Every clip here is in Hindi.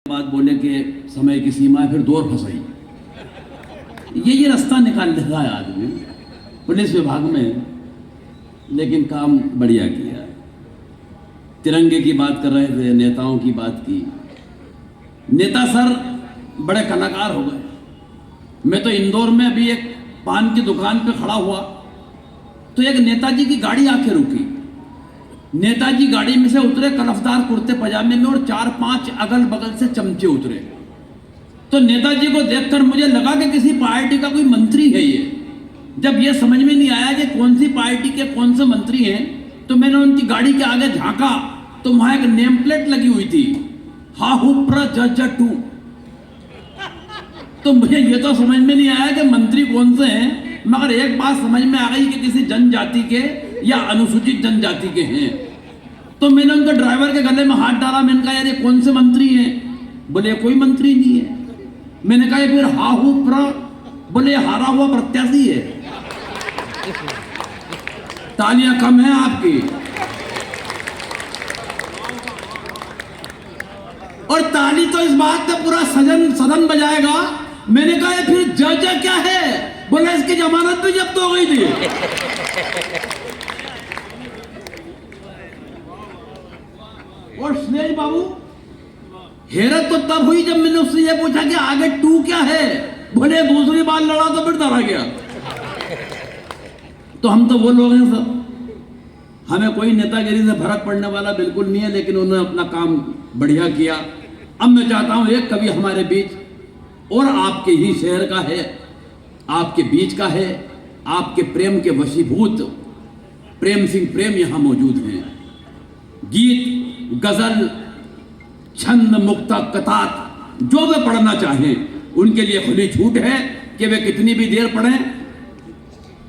बात बोले कि समय की सीमा है, फिर दौर फंसाई। ये रास्ता निकाल लेता है आदमी पुलिस विभाग में, लेकिन काम बढ़िया किया। तिरंगे की बात कर रहे थे, नेताओं की बात की। नेता सर बड़े कलाकार हो गए। मैं तो इंदौर में अभी एक पान की दुकान पे खड़ा हुआ तो एक नेताजी की गाड़ी आके रुकी। नेताजी गाड़ी में से उतरे, कलफदार कुर्ते पजामे में, और 4-5 अगल बगल से चमचे उतरे। तो नेताजी को देखकर मुझे लगा कि किसी पार्टी का कोई मंत्री है ये। जब ये समझ में नहीं आया कि कौन सी पार्टी के कौन से मंत्री हैं, तो मैंने उनकी गाड़ी के आगे झांका तो वहां एक नेम प्लेट लगी हुई थी, हाहुप्र जज2। तो मुझे ये तो समझ में नहीं आया कि मंत्री कौन से हैं, मगर एक बात समझ में आ गई कि किसी जनजाति के या अनुसूचित जनजाति के हैं। तो मैंने उनके ड्राइवर के गले में हाथ डाला। मैंने कहा यार ये कौन से मंत्री हैं? बोले कोई मंत्री नहीं है। मैंने कहा फिर हाहू प्र, बोले हारा हुआ प्रत्याशी है। तालियां कम है आपकी। और ताली तो इस बात पे पूरा सदन बजाएगा। मैंने कहा फिर जज क्या है? बोला इसकी जमानत भी जब्त हो गई थी। और स्नेह बाबू हैरत तो तब हुई जब मैंने उससे यह पूछा कि आगे 2 क्या है? बोले दूसरी बार लड़ा तो फिर डरा गया। तो हम तो वो लोग हैं सर, हमें कोई नेतागिरी से फर्क पड़ने वाला बिल्कुल नहीं है, लेकिन उन्होंने अपना काम बढ़िया किया। अब मैं चाहता हूं एक कवि हमारे बीच और आपके ही शहर का है, आपके बीच का है, आपके प्रेम के वशीभूत प्रेम सिंह प्रेम यहां मौजूद हैं। गीत, गजल, छंद, मुक्ता, कतात जो वे पढ़ना चाहें उनके लिए खुली छूट है कि वे कितनी भी देर पढ़ें,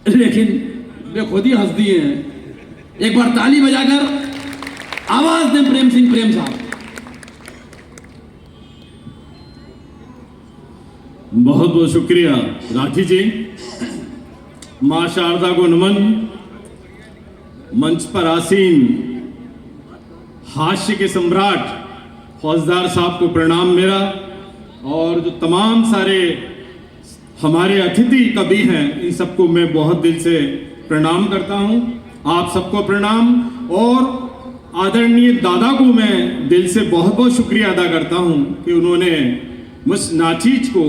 लेकिन वे खुद ही हंस दिए हैं। एक बार ताली बजाकर आवाज दें प्रेम सिंह प्रेम साहब। बहुत बहुत शुक्रिया राठी जी। मां शारदा को नमन। मंच पर आसीन हास्य के सम्राट फौजदार साहब को प्रणाम मेरा, और जो तमाम सारे हमारे अतिथि कवि हैं इन सबको मैं बहुत दिल से प्रणाम करता हूं। आप सबको प्रणाम, और आदरणीय दादा को मैं दिल से बहुत बहुत शुक्रिया अदा करता हूं कि उन्होंने मुझ नाचीज को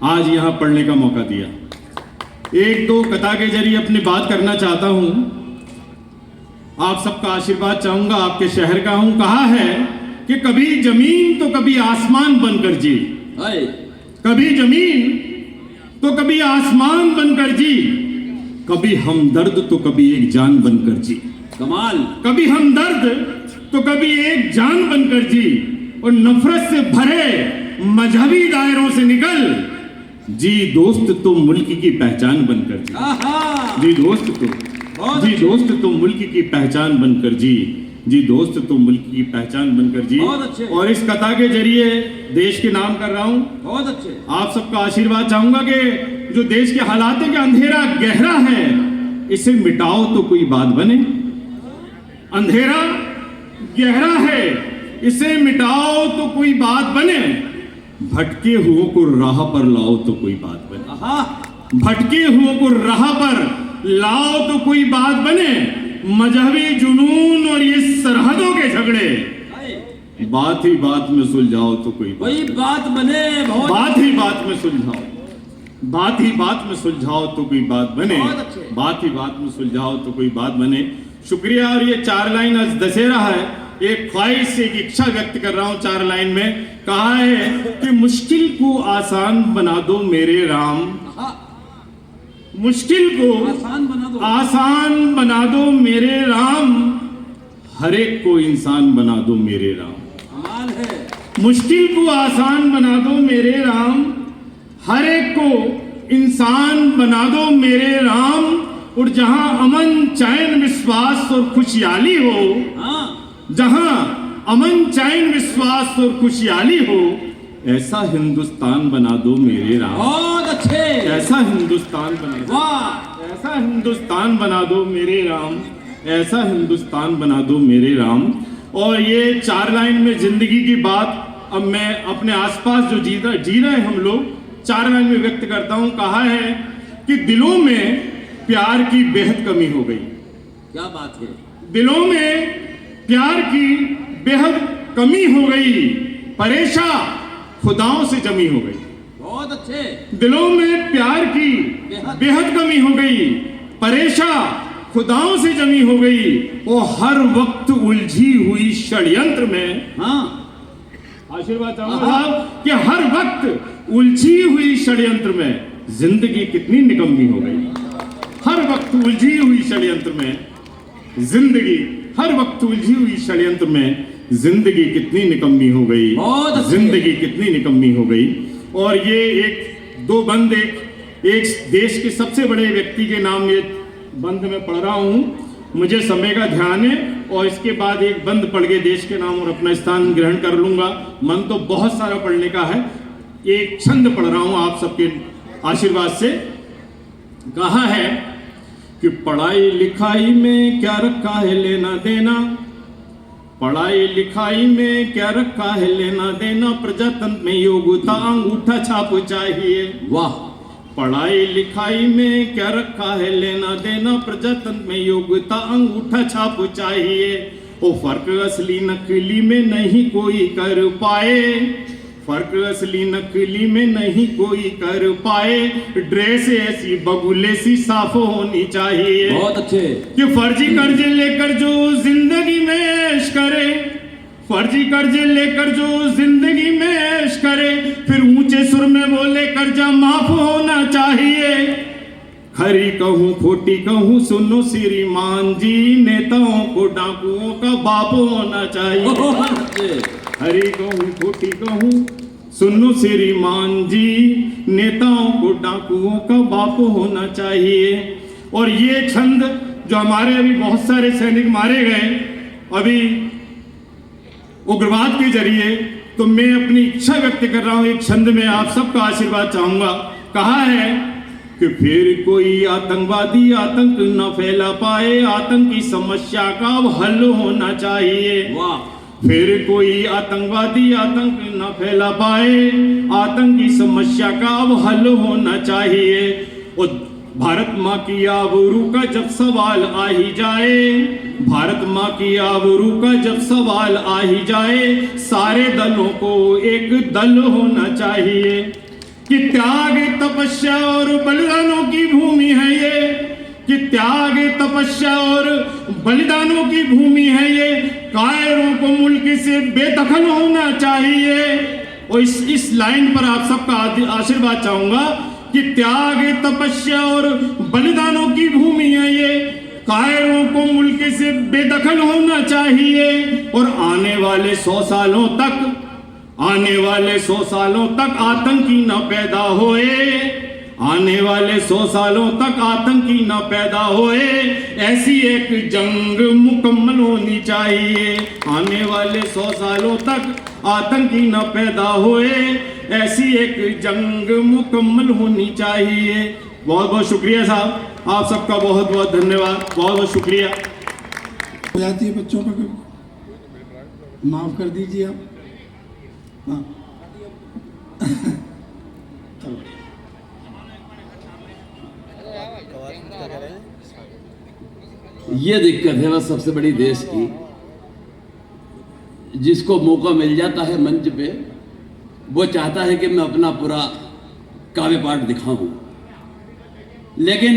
आज यहाँ पढ़ने का मौका दिया। 1-2 कथा के जरिए अपनी बात करना चाहता हूं। आप सबका आशीर्वाद चाहूंगा, आपके शहर का हूं। कहा है कि कभी जमीन तो कभी आसमान बनकर जी, कभी जमीन तो कभी आसमान बनकर जी, कभी हमदर्द तो कभी एक जान बनकर जी। कमाल। कभी हमदर्द तो कभी एक जान बनकर जी, और नफरत से भरे मजहबी दायरों से निकल जी दोस्त तो मुल्क की पहचान बनकर जी। जी दोस्त तो मुल्क की पहचान बनकर जी दोस्त तो मुल्क की पहचान बनकर जी। और इस कथा के जरिए देश के नाम कर रहा हूं। बहुत अच्छे। आप सबका आशीर्वाद चाहूंगा कि जो देश के हालात है कि अंधेरा गहरा है, इसे मिटाओ तो कोई बात बने। अंधेरा गहरा है, इसे मिटाओ तो कोई बात बने। भटके हुओं को राह पर लाओ तो कोई बात बने। भटके हुओं को राह पर लाओ तो कोई बात बने। मजहबी जुनून और ये सरहदों के झगड़े बात ही बात में सुलझाओ तो कोई बात बने। बात ही बात में सुलझाओ, बात ही बात में सुलझाओ तो कोई बात बने। बात ही बात में सुलझाओ तो कोई बात बने। शुक्रिया। और ये 4 लाइन आज दशहरा है, एक ख्वाहिश से एक इच्छा व्यक्त कर रहा हूं 4 लाइन में। कहा है कि मुश्किल को आसान बना दो मेरे राम, मुश्किल को आसान बना दो मेरे राम, हर एक को इंसान बना दो मेरे राम। कमाल है। मुश्किल को आसान बना दो मेरे राम, हर एक को इंसान बना दो मेरे राम। और जहां अमन चैन विश्वास और खुशहाली हो, जहां अमन चैन विश्वास और खुशहाली हो, ऐसा हिंदुस्तान बना दो मेरे राम। बहुत अच्छे। ऐसा हिंदुस्तान बना दो, ऐसा हिंदुस्तान बना दो मेरे राम, ऐसा हिंदुस्तान बना दो मेरे राम। और ये 4 लाइन में जिंदगी की बात अब मैं अपने आसपास जो जी रहे हैं हम लोग, 4 लाइन में व्यक्त करता हूं। कहा है कि दिलों में प्यार की बेहद कमी हो गई। क्या बात है। दिलों में प्यार की बेहद कमी हो गई, परेशान खुदाओं से जमी हो गई। बहुत अच्छे। दिलों में प्यार की बेहद कमी हो गई, परेशान खुदाओं से जमी हो गई, वो हर वक्त उलझी हुई षड्यंत्र में। हाँ, आशीर्वाद चाहूंगा साहब कि हर वक्त उलझी हुई षड्यंत्र में जिंदगी कितनी निकम्मी हो गई। हर वक्त उलझी हुई षड्यंत्र में जिंदगी, हर वक्त उलझी हुई षड्यंत्र में जिंदगी कितनी निकम्मी हो गई। जिंदगी कितनी निकम्मी हो गई। और ये एक दो बंद एक देश के सबसे बड़े व्यक्ति के नाम ये बंद में पढ़ रहा हूं, मुझे समय का ध्यान है, और इसके बाद एक बंद पढ़ के देश के नाम और अपना स्थान ग्रहण कर लूंगा। मन तो बहुत सारा पढ़ने का है, एक छंद पढ़ रहा हूं आप सबके आशीर्वाद से। कहा है कि पढ़ाई लिखाई में क्या रखा है लेना देना, पढ़ाई लिखाई में क्या रखा है लेना देना, प्रजातंत्र में योग्यता अंगूठा छाप चाहिए। वाह। पढ़ाई लिखाई में क्या रखा है लेना देना, प्रजातंत्र में योग्यता अंगूठा छाप चाहिए। वो फर्क असली नकली में नहीं कोई कर पाए, फर्क असली नकली में नहीं कोई कर पाए, ड्रेस ऐसी बगुले सी साफ होनी चाहिए। बहुत अच्छे। कि फर्जी कर्जे लेकर जो जिंदगी में ऐश करे, फर्जी कर्जे लेकर जो जिंदगी में ऐश करे, फिर ऊंचे सुर में बोले कर्जा माफ होना चाहिए। खरी कहूं खोटी कहूं सुनो श्रीमान जी, नेताओं को डाकुओं का बाप होना चाहिए। हरी कहूं खोटी कहूं सुनो श्रीमान जी, नेताओं को डाकुओं का बाप होना चाहिए। और ये छंद जो हमारे अभी बहुत सारे सैनिक मारे गए अभी उग्रवाद के जरिए, तो मैं अपनी इच्छा व्यक्त कर रहा हूं, एक छंद में आप सबका आशीर्वाद चाहूंगा। कहा है कि फिर कोई आतंकवादी आतंक न फैला पाए, आतंक की समस्या का अब हल होना चाहिए। वाह। फिर कोई आतंकवादी आतंक न फैला पाए, आतंक की समस्या का अब हल होना चाहिए। और भारत माँ की आबरू का जब सवाल आ ही जाए, भारत माँ की आबरू का जब सवाल आ ही जाए, सारे दलों को एक दल होना चाहिए। कि त्याग तपस्या और बलिदानों की भूमि है ये, कि त्याग तपस्या और बलिदानों की भूमि है ये, कायरों को मुल्क से बेदखल होना चाहिए। और इस लाइन पर आप सबका आशीर्वाद चाहूंगा कि त्याग तपस्या और बलिदानों की भूमि है ये, कायरों को मुल्क से बेदखल होना चाहिए। और आने वाले 100 सालों तक, आने वाले 100 सालों तक आतंकी न पैदा होए, आने वाले 100 सालों तक आतंकी न पैदा होए, ऐसी एक जंग मुकम्मल होनी चाहिए। आने वाले 100 सालों तक आतंकी न पैदा होए, ऐसी एक जंग मुकम्मल होनी चाहिए। बहुत बहुत शुक्रिया साहब, आप सबका बहुत बहुत धन्यवाद, बहुत बहुत शुक्रिया। हो जाती है बच्चों पर, माफ कर दीजिए आप। हाँ चलो। ये दिक्कत है बस सबसे बड़ी देश की, जिसको मौका मिल जाता है मंच पे, वो चाहता है कि मैं अपना पूरा काव्य पाठ दिखाऊं। लेकिन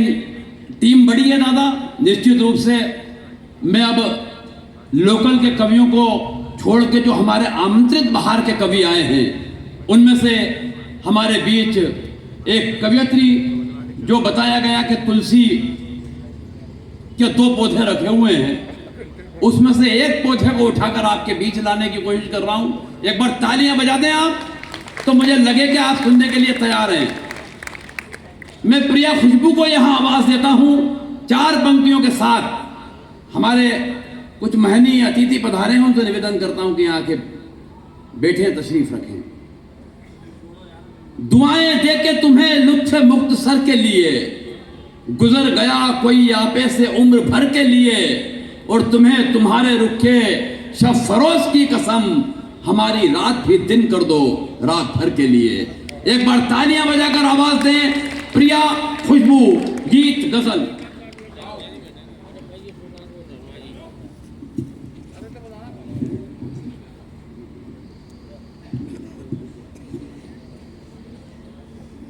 टीम बड़ी है दादा, निश्चित रूप से मैं अब लोकल के कवियों को छोड़ के जो हमारे आमंत्रित बाहर के कवि आए हैं, उनमें से हमारे बीच एक कवियत्री जो बताया गया कि तुलसी के 2 पौधे रखे हुए हैं, उसमें से एक पौधे को उठाकर आपके बीच लाने की कोशिश कर रहा हूं। एक बार तालियां बजा दें आप, तो मुझे लगे कि आप सुनने के लिए तैयार हैं। मैं प्रिया खुशबू को यहां आवाज देता हूं 4 पंक्तियों के साथ। हमारे कुछ महनीय अतिथि पधारे हैं, उनसे निवेदन करता हूं कि यहाँ के बैठे तशरीफ रखें। दुआएं दे के तुम्हें लुत्फ मुक्त सर के लिए, गुजर गया कोई आपे से उम्र भर के लिए, और तुम्हें तुम्हारे रुखे शब फरोज की कसम हमारी रात भी दिन कर दो रात भर के लिए। एक बार तालियां बजाकर आवाज दें प्रिया खुशबू गीत गजल।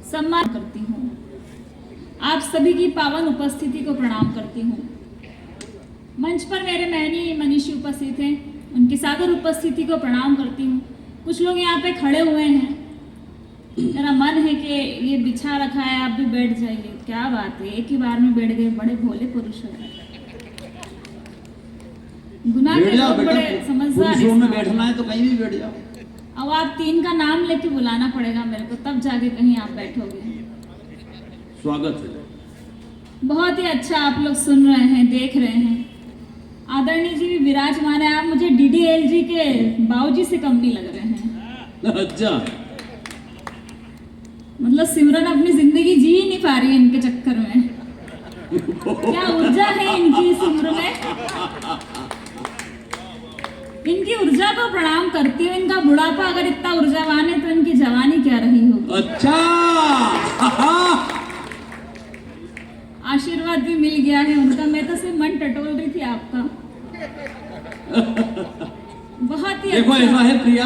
सम्मान करती हूँ, आप सभी की पावन उपस्थिति को प्रणाम करती हूँ। मंच पर मेरे मैनी मनीषी उपस्थित हैं, उनकी सादर उपस्थिति को प्रणाम करती हूँ। कुछ लोग यहाँ पे खड़े हुए हैं, मेरा मन है कि ये बिछा रखा है, आप भी बैठ जाइए। क्या बात है, एक ही बार में बैठ गए, बड़े भोले पुरुष हो गए। गुनाह के लोग बड़े समझदार हैं। में बैठना है तो कहीं भी बैठ जाओ। अब आप 3 का नाम लेके बुलाना पड़ेगा मेरे को, तब जाके कहीं आप बैठोगे। स्वागत है। बहुत ही अच्छा आप लोग सुन रहे हैं, देख रहे हैं। आदरणीय जी भी विराजमान है। आप मुझे DDLG के बाबूजी से कम नहीं लग रहे हैं। अच्छा, मतलब सिमरन अपनी जिंदगी जी ही नहीं पा रही है इनके चक्कर में। क्या ऊर्जा है इनकी इस उम्र में। इनकी ऊर्जा को प्रणाम करती हूँ। इनका बुढ़ापा अगर इतना ऊर्जावान है तो इनकी जवानी क्या रही होगी। अच्छा। आशीर्वाद भी मिल गया है उनका। मैं तो सिर्फ मन टटोल रही थी आपका। बहुत ही देखो अच्छा। ऐसा है प्रिया,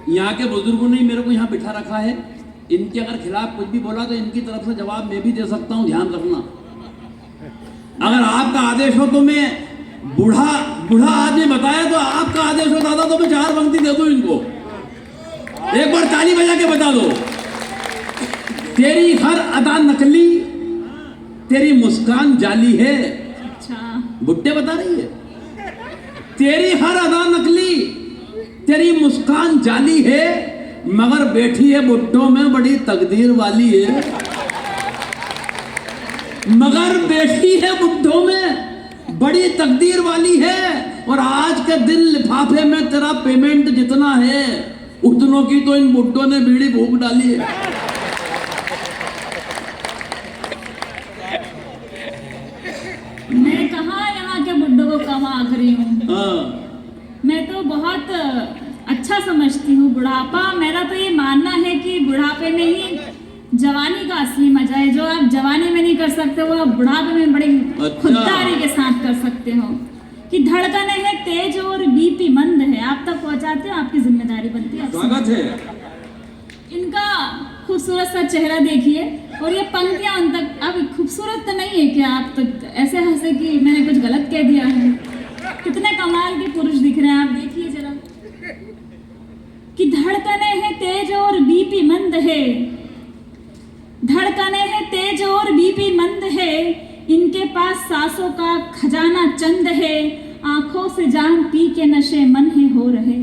यहाँ के बुजुर्गों ने मेरे को यहाँ बिठा रखा है। इनके अगर खिलाफ कुछ भी बोला तो इनकी तरफ से जवाब मैं भी दे सकता हूँ, ध्यान रखना। अगर आपका आदेश हो तो मैं बूढ़ा आदमी बताया तो आपका आदेश हो दादा तो मैं 4 पंक्ति दे दूं इनको। एक बार ताली बजा के बता दो। तेरी हर अदा नकली, तेरी मुस्कान जाली है। अच्छा, बुड्ढे बता रही है। तेरी हर अदा नकली, तेरी मुस्कान जाली है, मगर बैठी है बुड्ढों में बड़ी तकदीर वाली है। मगर बैठी है बुड्ढों में बड़ी तकदीर वाली है। और आज के दिन लिफाफे में तेरा पेमेंट जितना है उतनों की तो इन बुड्ढों ने बीड़ी भूख डाली है। मैं कहाँ यहाँ के बुड्ढों को कम आंक रही हूँ। हाँ। मैं तो बहुत अच्छा समझती हूँ बुढ़ापा। मेरा तो ये मानना है कि बुढ़ापे में ही जवानी का असली मजा है। जो आप जवानी में नहीं कर सकते वो आप बुढ़ापे में बड़ी खुददारी के साथ कर सकते हो। कि धड़कने है तेज और बीपी मंद है, आप तक पहुंचाते हो, आपकी जिम्मेदारी बनती है। स्वागत है। इनका खूबसूरत सा चेहरा देखिए और ये पंक्तियां उन तक। अब खूबसूरत तो नहीं है क्या? आप तो ऐसे हंसे कि मैंने कुछ गलत कह दिया है। कितने कमाल के पुरुष दिख रहे हैं, आप देखिए जरा। कि धड़कने हैं तेज और बीपी मंद है, धड़कने हैं तेज और बीपी मंद है, इनके पास सांसों का खजाना चंद है, आंखों से जाम पी के नशे मन है हो रहे।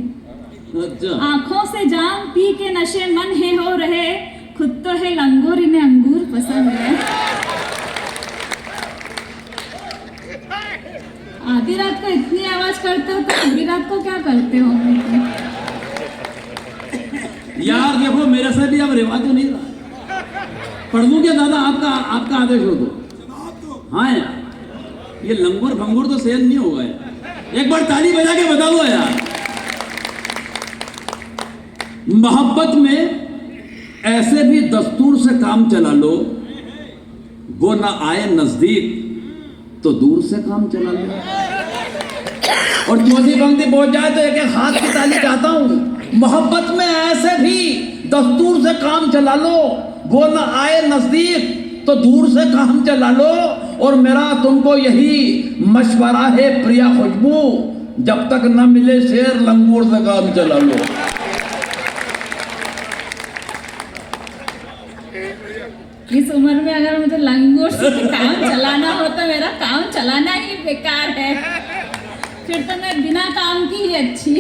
अच्छा। आंखों से जाम पी के नशे मन है हो रहे, खुद तो है लंगूर इन्हें अंगूर पसंद है। आधी रात को इतनी आवाज करते हो तो पूरी रात को क्या करते हो? यार देखो मेरे से भी अब रिवाज तो नहीं रहा। पढ़ दूं क्या दादा? आपका आदेश हो तो। हाँ यार, ये लंगूर भंगूर तो सेल नहीं होगा यार। एक बार ताली बजा के बता दो यार। मोहब्बत में ऐसे भी दस्तूर से काम चला लो, वो ना आए नजदीक तो दूर से काम चला लो। और चौथी पंक्ति पहुंच जाए तो एक एक हाथ की ताली चाहता हूं। मोहब्बत में ऐसे भी दस्तूर से काम चला लो, वो ना आए नजदीक तो दूर से काम चला लो। और मेरा तुमको यही मशवरा है प्रिया खुशबू, जब तक न मिले शेर लंगूर से काम चला लो। इस उम्र में अगर मुझे लंगूर से काम चलाना हो तो मेरा काम चलाना ही बेकार है। फिर तो मैं बिना काम की ही अच्छी।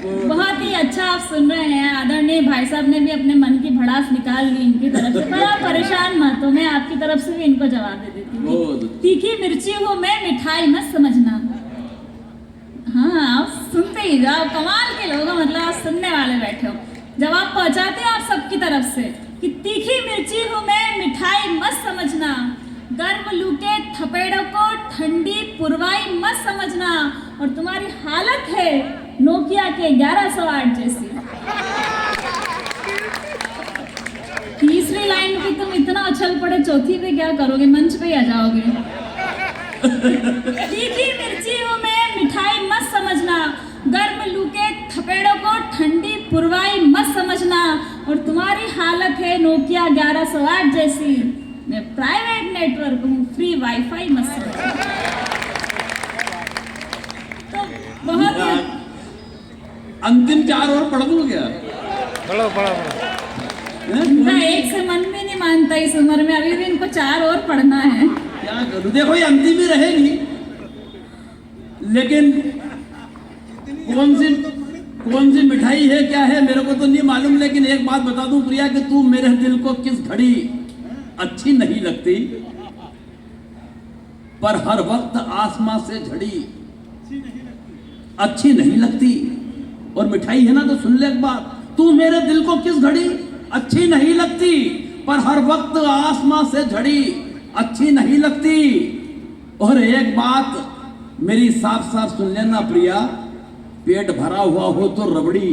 बहुत ही अच्छा आप सुन रहे हैं। आदरणीय भाई साहब ने भी अपने मन की भड़ास निकाल ली इनकी तरफ से। पर आप परेशान मत हो, मैं आपकी तरफ से भी इनको जवाब दे देती हूँ। तीखी मिर्ची हूँ मैं, मिठाई मत समझना। हाँ, आप सुनते ही जाओ, कमाल के लोग हो, मतलब आप सुनने वाले बैठे हो। जवाब पहुंचाते हो आप सबकी तरफ से कि तीखी मिर्ची हूँ मैं, मिठाई मत समझना। गर्म लू के थपेड़ों को ठंडी पुरवाई मत समझना, और तुम्हारी हालत है नोकिया के 1108 जैसी। तीसरी लाइन की तुम इतना उछल पड़े, चौथी पे क्या करोगे? मंच पे आ जाओगे। तीखी मिर्ची हूँ मैं, मिठाई मत समझना, गर्म लू के थपेड़ों को ठंडी पुरवाई मत समझना, और तुम्हारी हालत है नोकिया 1108 जैसी। मैं प्राइवेट नेटवर्क हूँ, फ्री वाईफाई मत समझना। तो बहुत अंतिम 4 और पढ़ दूं क्या? इनका एक से मन भी नहीं मानता इस उम्र में, अभी भी इनको 4 और पढ़ना है। क्या करूं? देखो ये अंतिम ही रहेगी, लेकिन कौन सी मिठाई है क्या है मेरे को तो नहीं मालूम, लेकिन एक बात बता दूं प्रिया कि तू मेरे दिल को किस घड़ी अच्छी नहीं लगती, पर हर वक्त आसमां से झड़ी अच्छी नहीं लगती। और मिठाई है ना तो सुन ले एक बात, तू मेरे दिल को किस घड़ी अच्छी नहीं लगती, पर हर वक्त आसमां से झड़ी अच्छी नहीं लगती। और एक बात मेरी साफ साफ सुन लेना प्रिया, पेट भरा हुआ हो तो रबड़ी।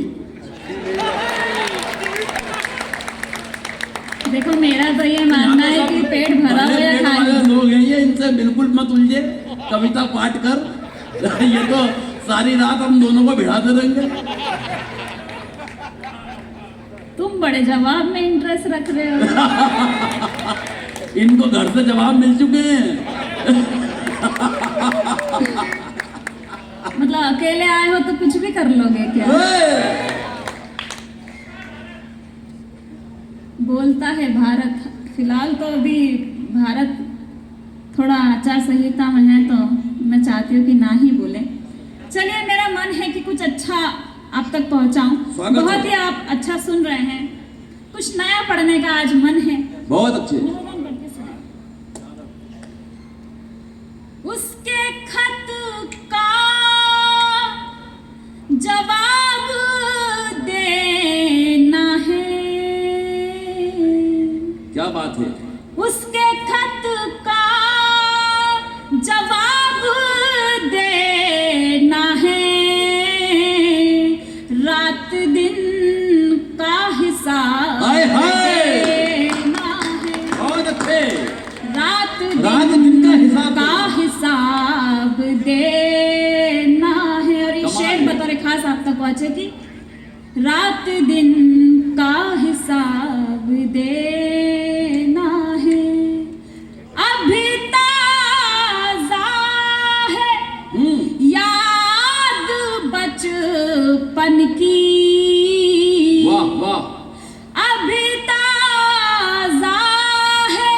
देखो मेरा तो ये मानना है कि पेट भरा हो या खाली। लोग हैं ये, इनसे बिल्कुल मत उलझे, कविता पाठ कर। ये तो सारी रात हम दोनों को भिड़ाते रहेंगे। तुम बड़े जवाब में इंटरेस्ट रख रहे हो। इनको घर से जवाब मिल चुके हैं। मतलब अकेले आए हो तो कुछ भी कर लोगे क्या? बोलता है भारत, फिलहाल तो अभी भारत थोड़ा आचार संहिता में है, तो मैं चाहती हूँ कि ना ही बोले। चलिए, मेरा मन है कि कुछ अच्छा आप तक पहुँचाऊँ। बहुत ही आप अच्छा सुन रहे हैं, कुछ नया पढ़ने का आज मन है। बहुत अच्छे। उसके खत का जवाब देना है। क्या बात है? उसके खत का जवाब देना है, रात दिन का हिसाब देना है। बहुत अच्छे। रात दिन का हिसाब देना है। और ये शेर बतौर खास आप तक पहुंचे कि रात दिन का हिसाब देना है, अभी ताजा है याद बचपन की। वाह वाह। अभी ताजा है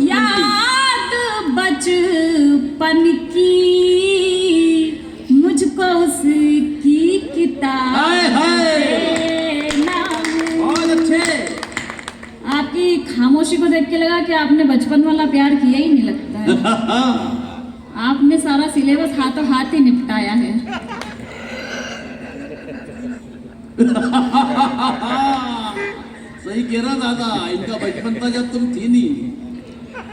याद बचपन की, मुझको उसकी किताब देना है। बहुत अच्छे। आपकी खामोशी को देख के लगा कि आपने बचपन वाला प्यार किया ही नहीं लगता है। आपने सारा सिलेबस हाथों हाथ ही निपटाया है। सही कह रहा दादा, इनका बचपन था जब तुम थी नहीं।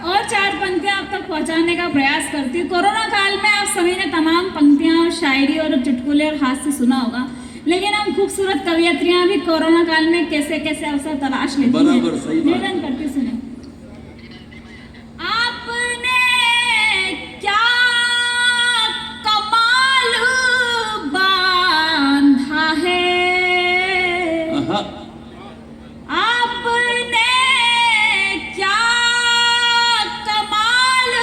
और 4 पंक्तियां आप तक पहुंचाने का प्रयास करती हूँ। कोरोना काल में आप सभी ने तमाम पंक्तियां और शायरी और चुटकुले और हास्य सुना होगा, लेकिन हम खूबसूरत कवियत्रियां भी कोरोना काल में कैसे कैसे अवसर तलाश लेती हैं। बराबर, सही बात। निवेदन करती सुने। आपने क्या कमाल बांधा है, आपने क्या कमाल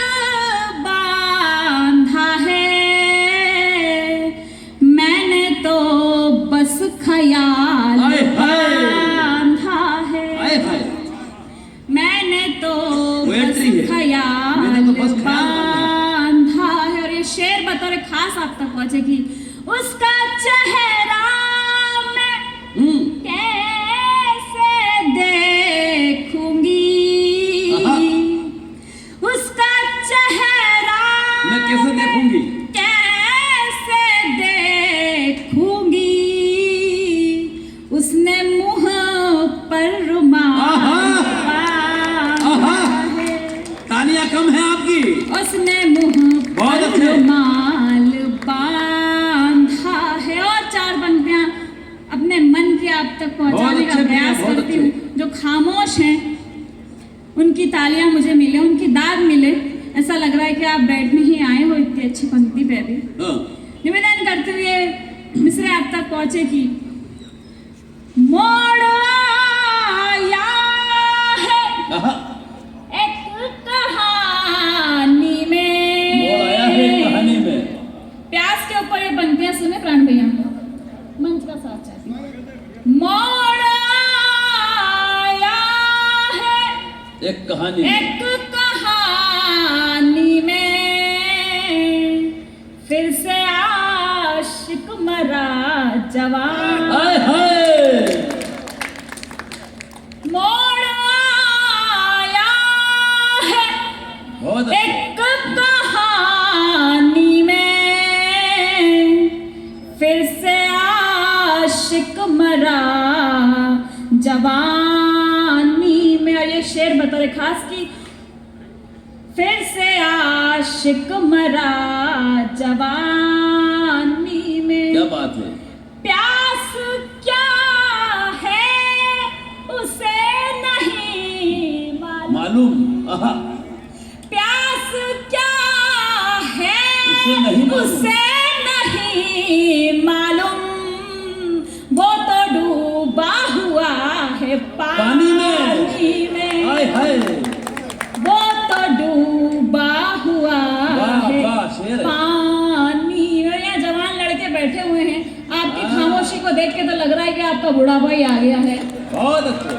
बांधा है, मैंने तो बस ख्याल बांधा है, मैंने तो बस ख्याल बांधा है। और ये शेर बतौर खास आप तक पहुंचे कि उसका चेहरा मैं कैसे देखूंगी, उसका चेहरा मैं कैसे देखूंगी, कैसे देखूंगी, उसने मुंह पर रुमाल बांधा है। तालियां कम उसने मुंह बहुत पर अच्छे। रुमाल बांधा है। और चार पंक्तियां अपने मन की आप तक पहुंचाने बहुत का अच्छे प्रयास बहुत करती हूँ। जो खामोश हैं उनकी तालियां मुझे मिले, उनकी दाद मिले। ऐसा लग रहा है कि आप बैठने ही आए हो इतनी अच्छी पंक्ति पे भी। हाँ। निवेदन करते हुए मिसरे आप तक पहुंचे कि मोड़ आया है आहा, एक कहानी में। मोड़ आया है कहानी में। प्यास के ऊपर ये पंक्तियां सुने प्राण भैया, मंच का साथ चाहती हूं। मोड़ आया है एक कहानी में। एक कहानी में, फिर से आशिक मरा जवान। हाय हाय, मोड़ आया है बहुत अच्छे। एक कहानी में, फिर से आशिक मरा जवानी में। और ये शेर बतौर खास की, फिर से आशिक मरा जवानी में। क्या बात है। प्यास क्या है उसे नहीं मालूम। मालूम। आहा, प्यास क्या है उसे नहीं मालूम। उसे नहीं मालूम। वो तो डूबा हुआ है पानी में। पानी में। हाय हाय, वो तो डूबा हुआ वाह है वाह, शेर है। पानी में। यहाँ जवान लड़के बैठे हुए हैं, आपकी खामोशी को देख के तो लग रहा है कि आपका बुढ़ापा ही आ गया है। बहुत अच्छे।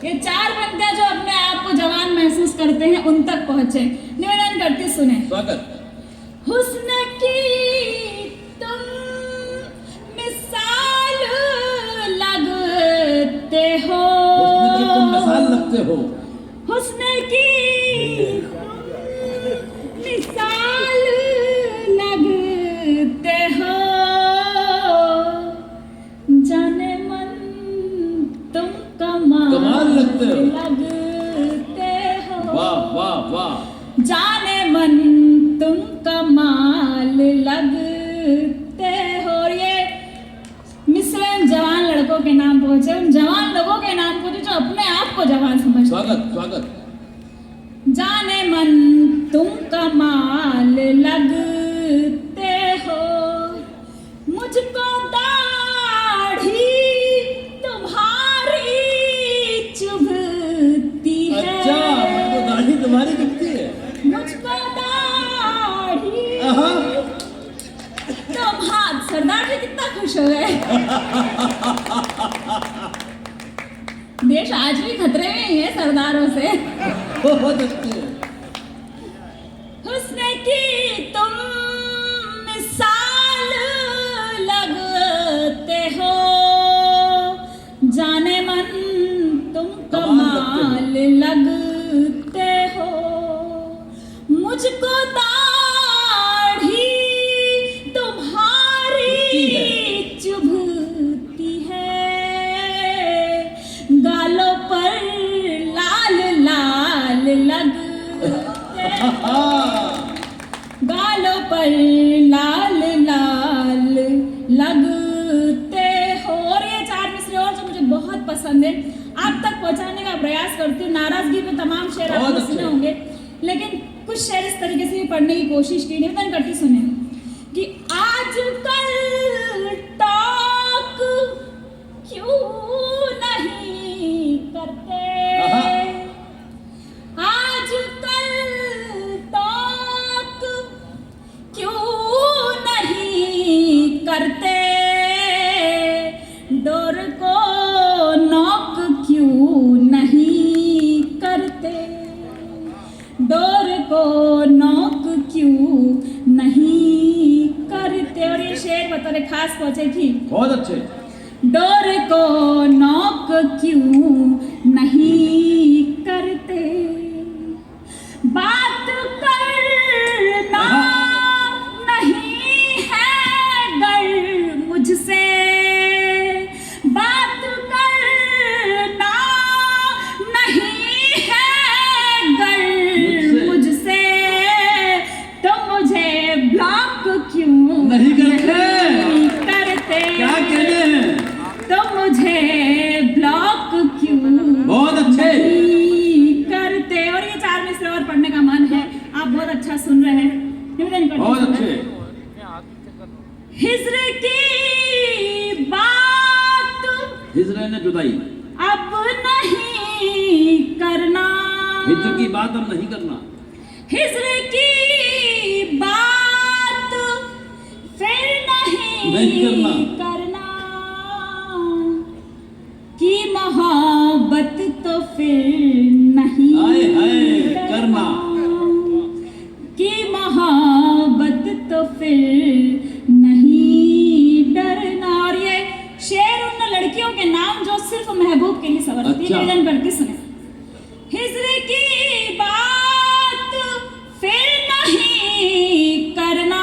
ये चार बंदे जो अपने आप को जवान महसूस करते हैं उन तक पहुंचे। निवेदन करती सुने। स्वागत। हुस्न की तुम मिसाल लगते हो। उसमें जो तुम मिसाल लगते हो। हुस्न की मिसाल लगते हो। जाने मन तुम कमाल लगते हो। लगते हो। वाह वाह वाह, जाने मन तुम कमाल लगते हो। और ये मिसरे जवान लड़कों के नाम पहुंचे, उन जवान लोगों के नाम पहुंचे जो अपने आप को जवान समझते। स्वागत स्वागत। जाने मन तुम कमाल लगते हो। मुझको दाढ़ी तुम्हारी चुभती है। अच्छा, मुझको दाढ़ी तुम्हारी दिखती है। मुझको दाढ़ी आहा, तुम। हाँ, सरदार जी कितना खुश हो गए। देश आज भी खतरे में ही है सरदारों से। बहुत अच्छे। हुस्न की तुम मिसाल लगते हो। जाने मन तुम कमाल लगते हो। मुझको दाढ़ी तुम्हारी चुभती है। गालों पर लाल लाल लगते हो। गालों पर लाल लाल लगते हो। और ये चार मिसरे और जो मुझे बहुत पसंद है, आप तक पहुंचाने का प्रयास करती हूँ। नाराजगी पे तमाम शेर बहुत आपने अच्छे। सुने होंगे, लेकिन कुछ शेर इस तरीके से भी पढ़ने की कोशिश की। निवेदन करती सुने कि आजकल टॉक क्यों नहीं करते। आजकल टॉक क्यों नहीं करते। डोर को नॉक क्यों नहीं करते। डोर को नॉक क्यों नहीं करते। और ये शेर बतौर खास पहुंचे थी। बहुत अच्छे। डोर को नॉक क्यों नहीं करते। बात करना नहीं है गर मुझसे। बात करना नहीं है गर मुझसे। ब्लॉक क्यों बहुत अच्छे। नहीं करते। और ये 4 मिसरे और पढ़ने का मन है। आप बहुत अच्छा सुन रहे हैं, निवेदन करते बहुत हैं। अच्छे। हिज्र की बात हिज्र ने जुदाई, अब नहीं करना। हिज्र की बात अब नहीं करना। हिज्र की बात फिर नहीं करना कि मोहब्बत तो फिर नहीं हाय हाय करना। कि मोहब्बत तो फिर नहीं डरना। और ये शेर उन लड़कियों के नाम जो सिर्फ महबूब के लिए समर्पित अच्छा। निवेदन करके सुने। हिज्र की बात फिर नहीं करना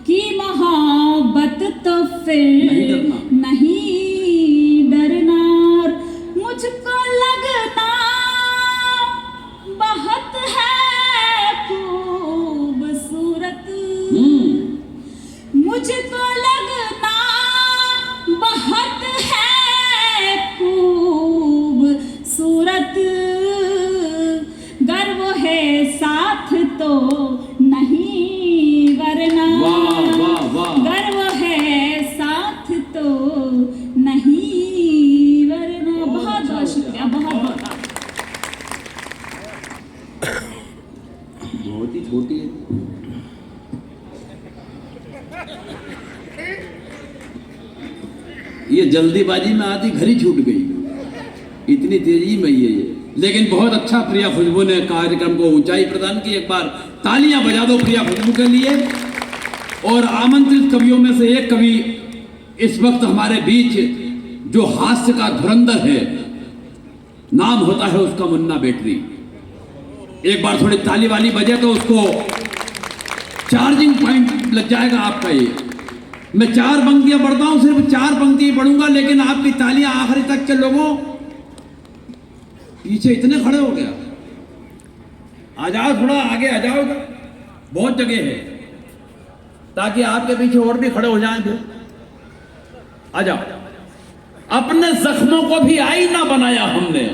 कि मोहब्बत तो फिर नहीं डरना। नहीं डरना। और मुझको लगना बहुत है खूबसूरत। मुझको लगना बहुत है खूबसूरत। गर्व है साथ तो नहीं वरना। वाह वाह वाह। गर्व है साथ तो नहीं वरना। बहुत बहुत शुक्रिया, बहुत बहुत। बहुत ही छोटी है। ये जल्दीबाजी में आती घड़ी छूट गई, इतनी तेजी में ये। लेकिन बहुत अच्छा प्रिया खुशबू ने कार्यक्रम को ऊंचाई प्रदान की। एक बार तालियां बजा दो प्रिया खुशबू के लिए। और आमंत्रित कवियों में से एक कवि इस वक्त हमारे बीच जो हास्य का धुरंधर है, नाम होता है उसका मुन्ना बेटरी। एक बार थोड़ी ताली वाली बजे तो उसको चार्जिंग पॉइंट लग जाएगा आपका। ये मैं 4 पंक्तियां पढ़ता हूं, सिर्फ 4 पंक्ति पढ़ूंगा, लेकिन आपकी तालियां आखिरी तक के लोगों पीछे इतने खड़े हो गया। आ जाओ, थोड़ा आगे आ जाओ, बहुत जगह है, ताकि आपके पीछे और भी खड़े हो जाएं। फिर आ जाओ। अपने जख्मों को भी आईना बनाया हमने।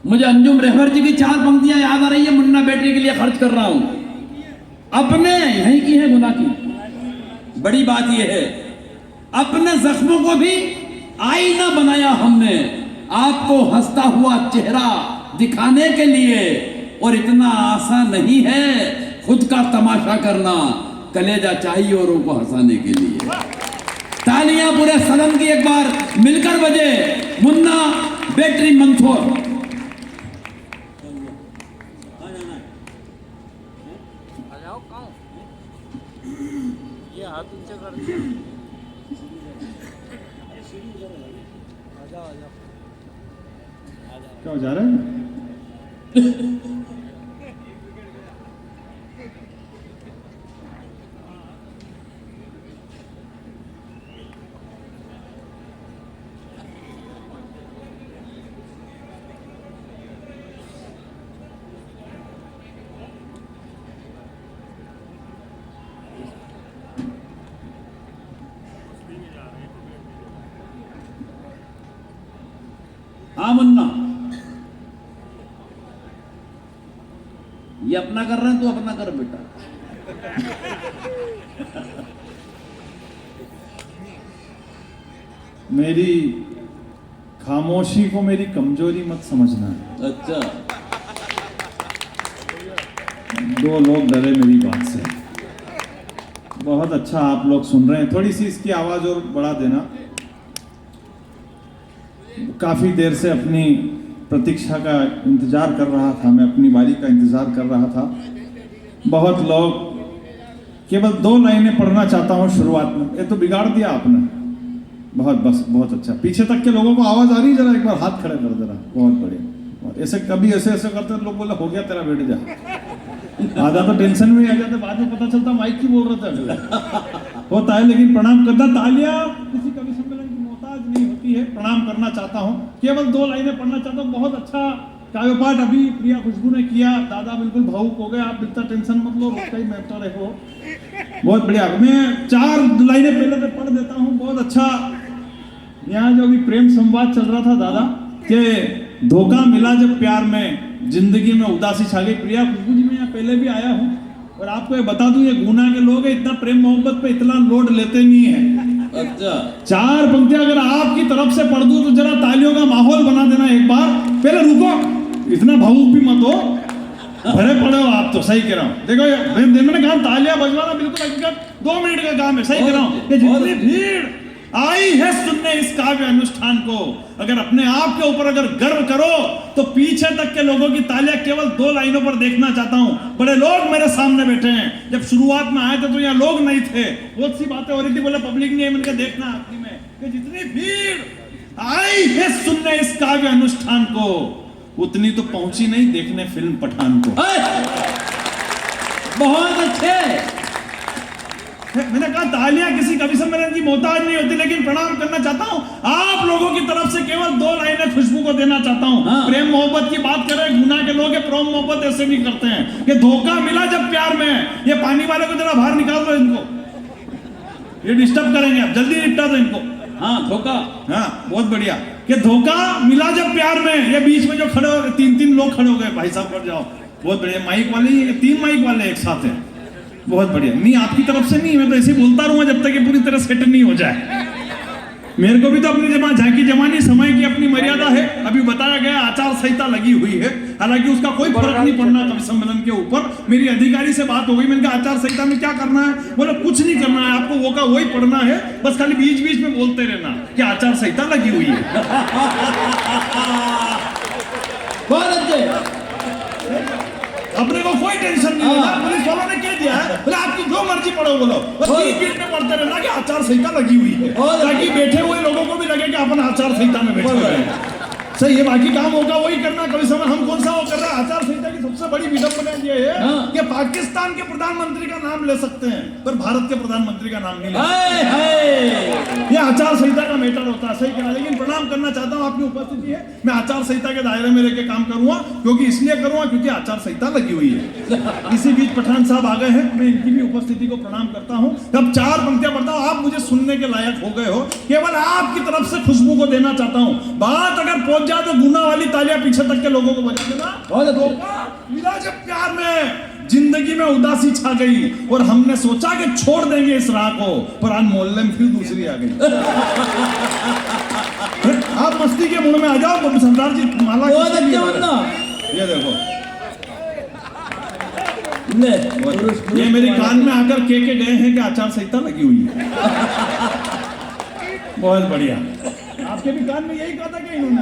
मुझे अंजुम रहबर जी की 4 पंक्तियां याद आ रही है, मुन्ना बेटरी के लिए खर्च कर रहा हूं। अपने यहीं की है गुनाह की, बड़ी बात यह है, अपने जख्मों को भी आईना बनाया हमने, आपको हंसता हुआ चेहरा दिखाने के लिए। और इतना आसान नहीं है खुद का तमाशा करना, कलेजा चाहिए औरों को हंसाने के लिए। तालियां पूरे सदन की एक बार मिलकर बजे। मुन्ना बेटरी मंथोर। क्या हो जा रहा है? हाँ मुन्ना, ये अपना कर रहे हैं, तो अपना कर बेटा। मेरी खामोशी को मेरी कमजोरी मत समझना। अच्छा, 2 लोग डरे मेरी बात से। बहुत अच्छा आप लोग सुन रहे हैं। थोड़ी सी इसकी आवाज और बढ़ा देना। काफी देर से अपनी प्रतीक्षा का इंतजार कर रहा था, मैं अपनी बारी का इंतजार कर रहा था। बहुत लोग, केवल 2 लाइनें पढ़ना चाहता हूँ शुरुआत में। ये तो बिगाड़ दिया आपने। बहुत अच्छा। पीछे तक के लोगों को आवाज आ रही है? जरा एक बार हाथ खड़े कर जरा। बहुत बढ़िया। ऐसे कभी ऐसे करते लोग बोले हो गया तेरा, बैठ जा। आधा तो टेंशन में आ जाते, बाद में पता चलता माइक की बोल रहा था अगला। होता है, लेकिन प्रणाम करना। तालियां किसी कवि सम्मेलन की मोहताज नहीं होती है। प्रणाम करना चाहता हूँ। केवल 2 लाइनें पढ़ना चाहता हूँ। बहुत अच्छा काव्य पाठ अभी प्रिया खुशबू ने किया। दादा बिल्कुल भावुक हो गए। आप बिल्कुल टेंशन मत लो, उसका ही मैटर है वो। बहुत बढ़िया। मैं 4 लाइनें पहले तो पढ़ देता हूँ। बहुत अच्छा यहाँ जो अभी प्रेम संवाद चल रहा था दादा कि धोखा मिला जब प्यार में, जिंदगी में उदासी छा गई। प्रिया खुशबू जी, मैं यहाँ पहले भी आया हूँ और आपको ये बता दूं, ये गुना के लोग हैं, इतना प्रेम मोहब्बत पे इतना लोड लेते नहीं है। अच्छा, 4 पंक्तियां अगर आपकी तरफ से पढ़ दूं तो जरा तालियों का माहौल बना देना एक बार। पहले रुको, इतना भावुक भी मत हो, भरे पड़े हो आप तो। सही कह रहा हूँ, देखो मैंने कहा तालियां बजवाना बिल्कुल हकीकत 2 मिनट का काम है। सही कह रहा हूँ कि जितनी भीड़ आई है सुनने इस काव्य अनुष्ठान को, अगर अपने आप के ऊपर अगर गर्व करो तो पीछे तक के लोगों की तालियां केवल 2 लाइनों पर देखना चाहता हूं। बड़े लोग मेरे सामने बैठे हैं, जब शुरुआत में आए थे तो यहाँ लोग नहीं थे, बहुत सी बातें हो रही थी, बोले पब्लिक नहीं है, मैंने देखना आखिरी में कि जितनी भीड़ आई है सुनने इस काव्य अनुष्ठान को, उतनी तो पहुंची नहीं देखने फिल्म पठान को। बहुत अच्छे। मैंने कहा तालियां किसी कवि सम्मेलन की मोहताज नहीं होती, लेकिन प्रणाम करना चाहता हूं आप लोगों की तरफ से, केवल 2 लाइनें खुशबू को देना चाहता हूं। हाँ। प्रेम मोहब्बत की बात करें, गुना के लोग प्रेम मोहब्बत ऐसे नहीं करते हैं कि धोखा मिला जब प्यार में। ये पानी वाले को जरा बाहर निकाल दो, इनको ये डिस्टर्ब करेंगे, आप जल्दी निपटा दो इनको। हाँ, धोखा। हाँ, बहुत बढ़िया कि धोखा मिला जब प्यार में। ये बीच में जो खड़े हो, 3 लोग खड़े हो गए, भाई साहब बढ़ जाओ। बहुत बढ़िया, माइक वाले 3 माइक वाले एक साथ हैं, बहुत बढ़िया। नहीं, आपकी तरफ से नहीं, मैं तो ऐसे बोलता रहूंगा जब तक ये पूरी तरह सेट नहीं हो जाए। मेरे को भी तो अपनी झांकी जमानी, समय की अपनी मर्यादा है। अभी बताया गया आचार संहिता लगी हुई है, हालांकि उसका कोई फर्क नहीं पड़ना कवि सम्मेलन के ऊपर। मेरी अधिकारी से बात हो गई, मैंने कहा आचार संहिता में क्या करना है, बोले कुछ नहीं करना है आपको, वो का वही पढ़ना है, बस खाली बीच बीच में बोलते रहना कि आचार संहिता लगी हुई है। बहुत अच्छे। अपने को कोई टेंशन नहीं होता। पुलिस वालों ने क्या दिया है, बोले आपकी जो मर्जी पढ़ो, बोलो बस बीच में पढ़ते रहना कि आचार संहिता लगी हुई है, ताकि बैठे हुए लोगों को भी लगे कि अपन आचार संहिता में बैठे हुए हैं। सही है, बाकी काम होगा वही करना। कभी समय हम कौन सा वो कर रहे हैं। आचार संहिता की सबसे बड़ी विडंबना ये है कि पाकिस्तान के प्रधानमंत्री का नाम ले सकते हैं पर भारत के प्रधानमंत्री का नाम नहीं ले सकते। ये आचार संहिता का मैटर होता है। सही कहा, लेकिन प्रणाम करना चाहता हूँ, आपकी उपस्थिति है, मैं आचार संहिता के दायरे में लेके काम करूंगा, क्योंकि इसलिए करूंगा क्योंकि आचार संहिता लगी हुई है। इसी बीच पठान साहब आ गए हैं, मैं इनकी भी उपस्थिति को प्रणाम करता हूँ। जब 4 पंक्तियां पढ़ता हूँ, आप मुझे सुनने के लायक हो गए हो, केवल आपकी तरफ से खुशबू को देना चाहता हूँ। बात अगर पहुंच जाए तो गुना वाली तालियां पीछे तक के लोगों को बजा देना। धोखा मिला जब प्यार में, जिंदगी में उदासी छा गई और हमने सोचा कि छोड़ देंगे इस राह को, पर आज मोहल्ले में फिर दूसरी आ गई। आप मस्ती के मूड में आ जाओ, सरदार जी माला ये देखो, ये मेरे कान में आकर के गए हैं कि आचार संहिता लगी हुई है। बहुत बढ़िया, आपके भी कान में यही कहा था कि इन्होंने।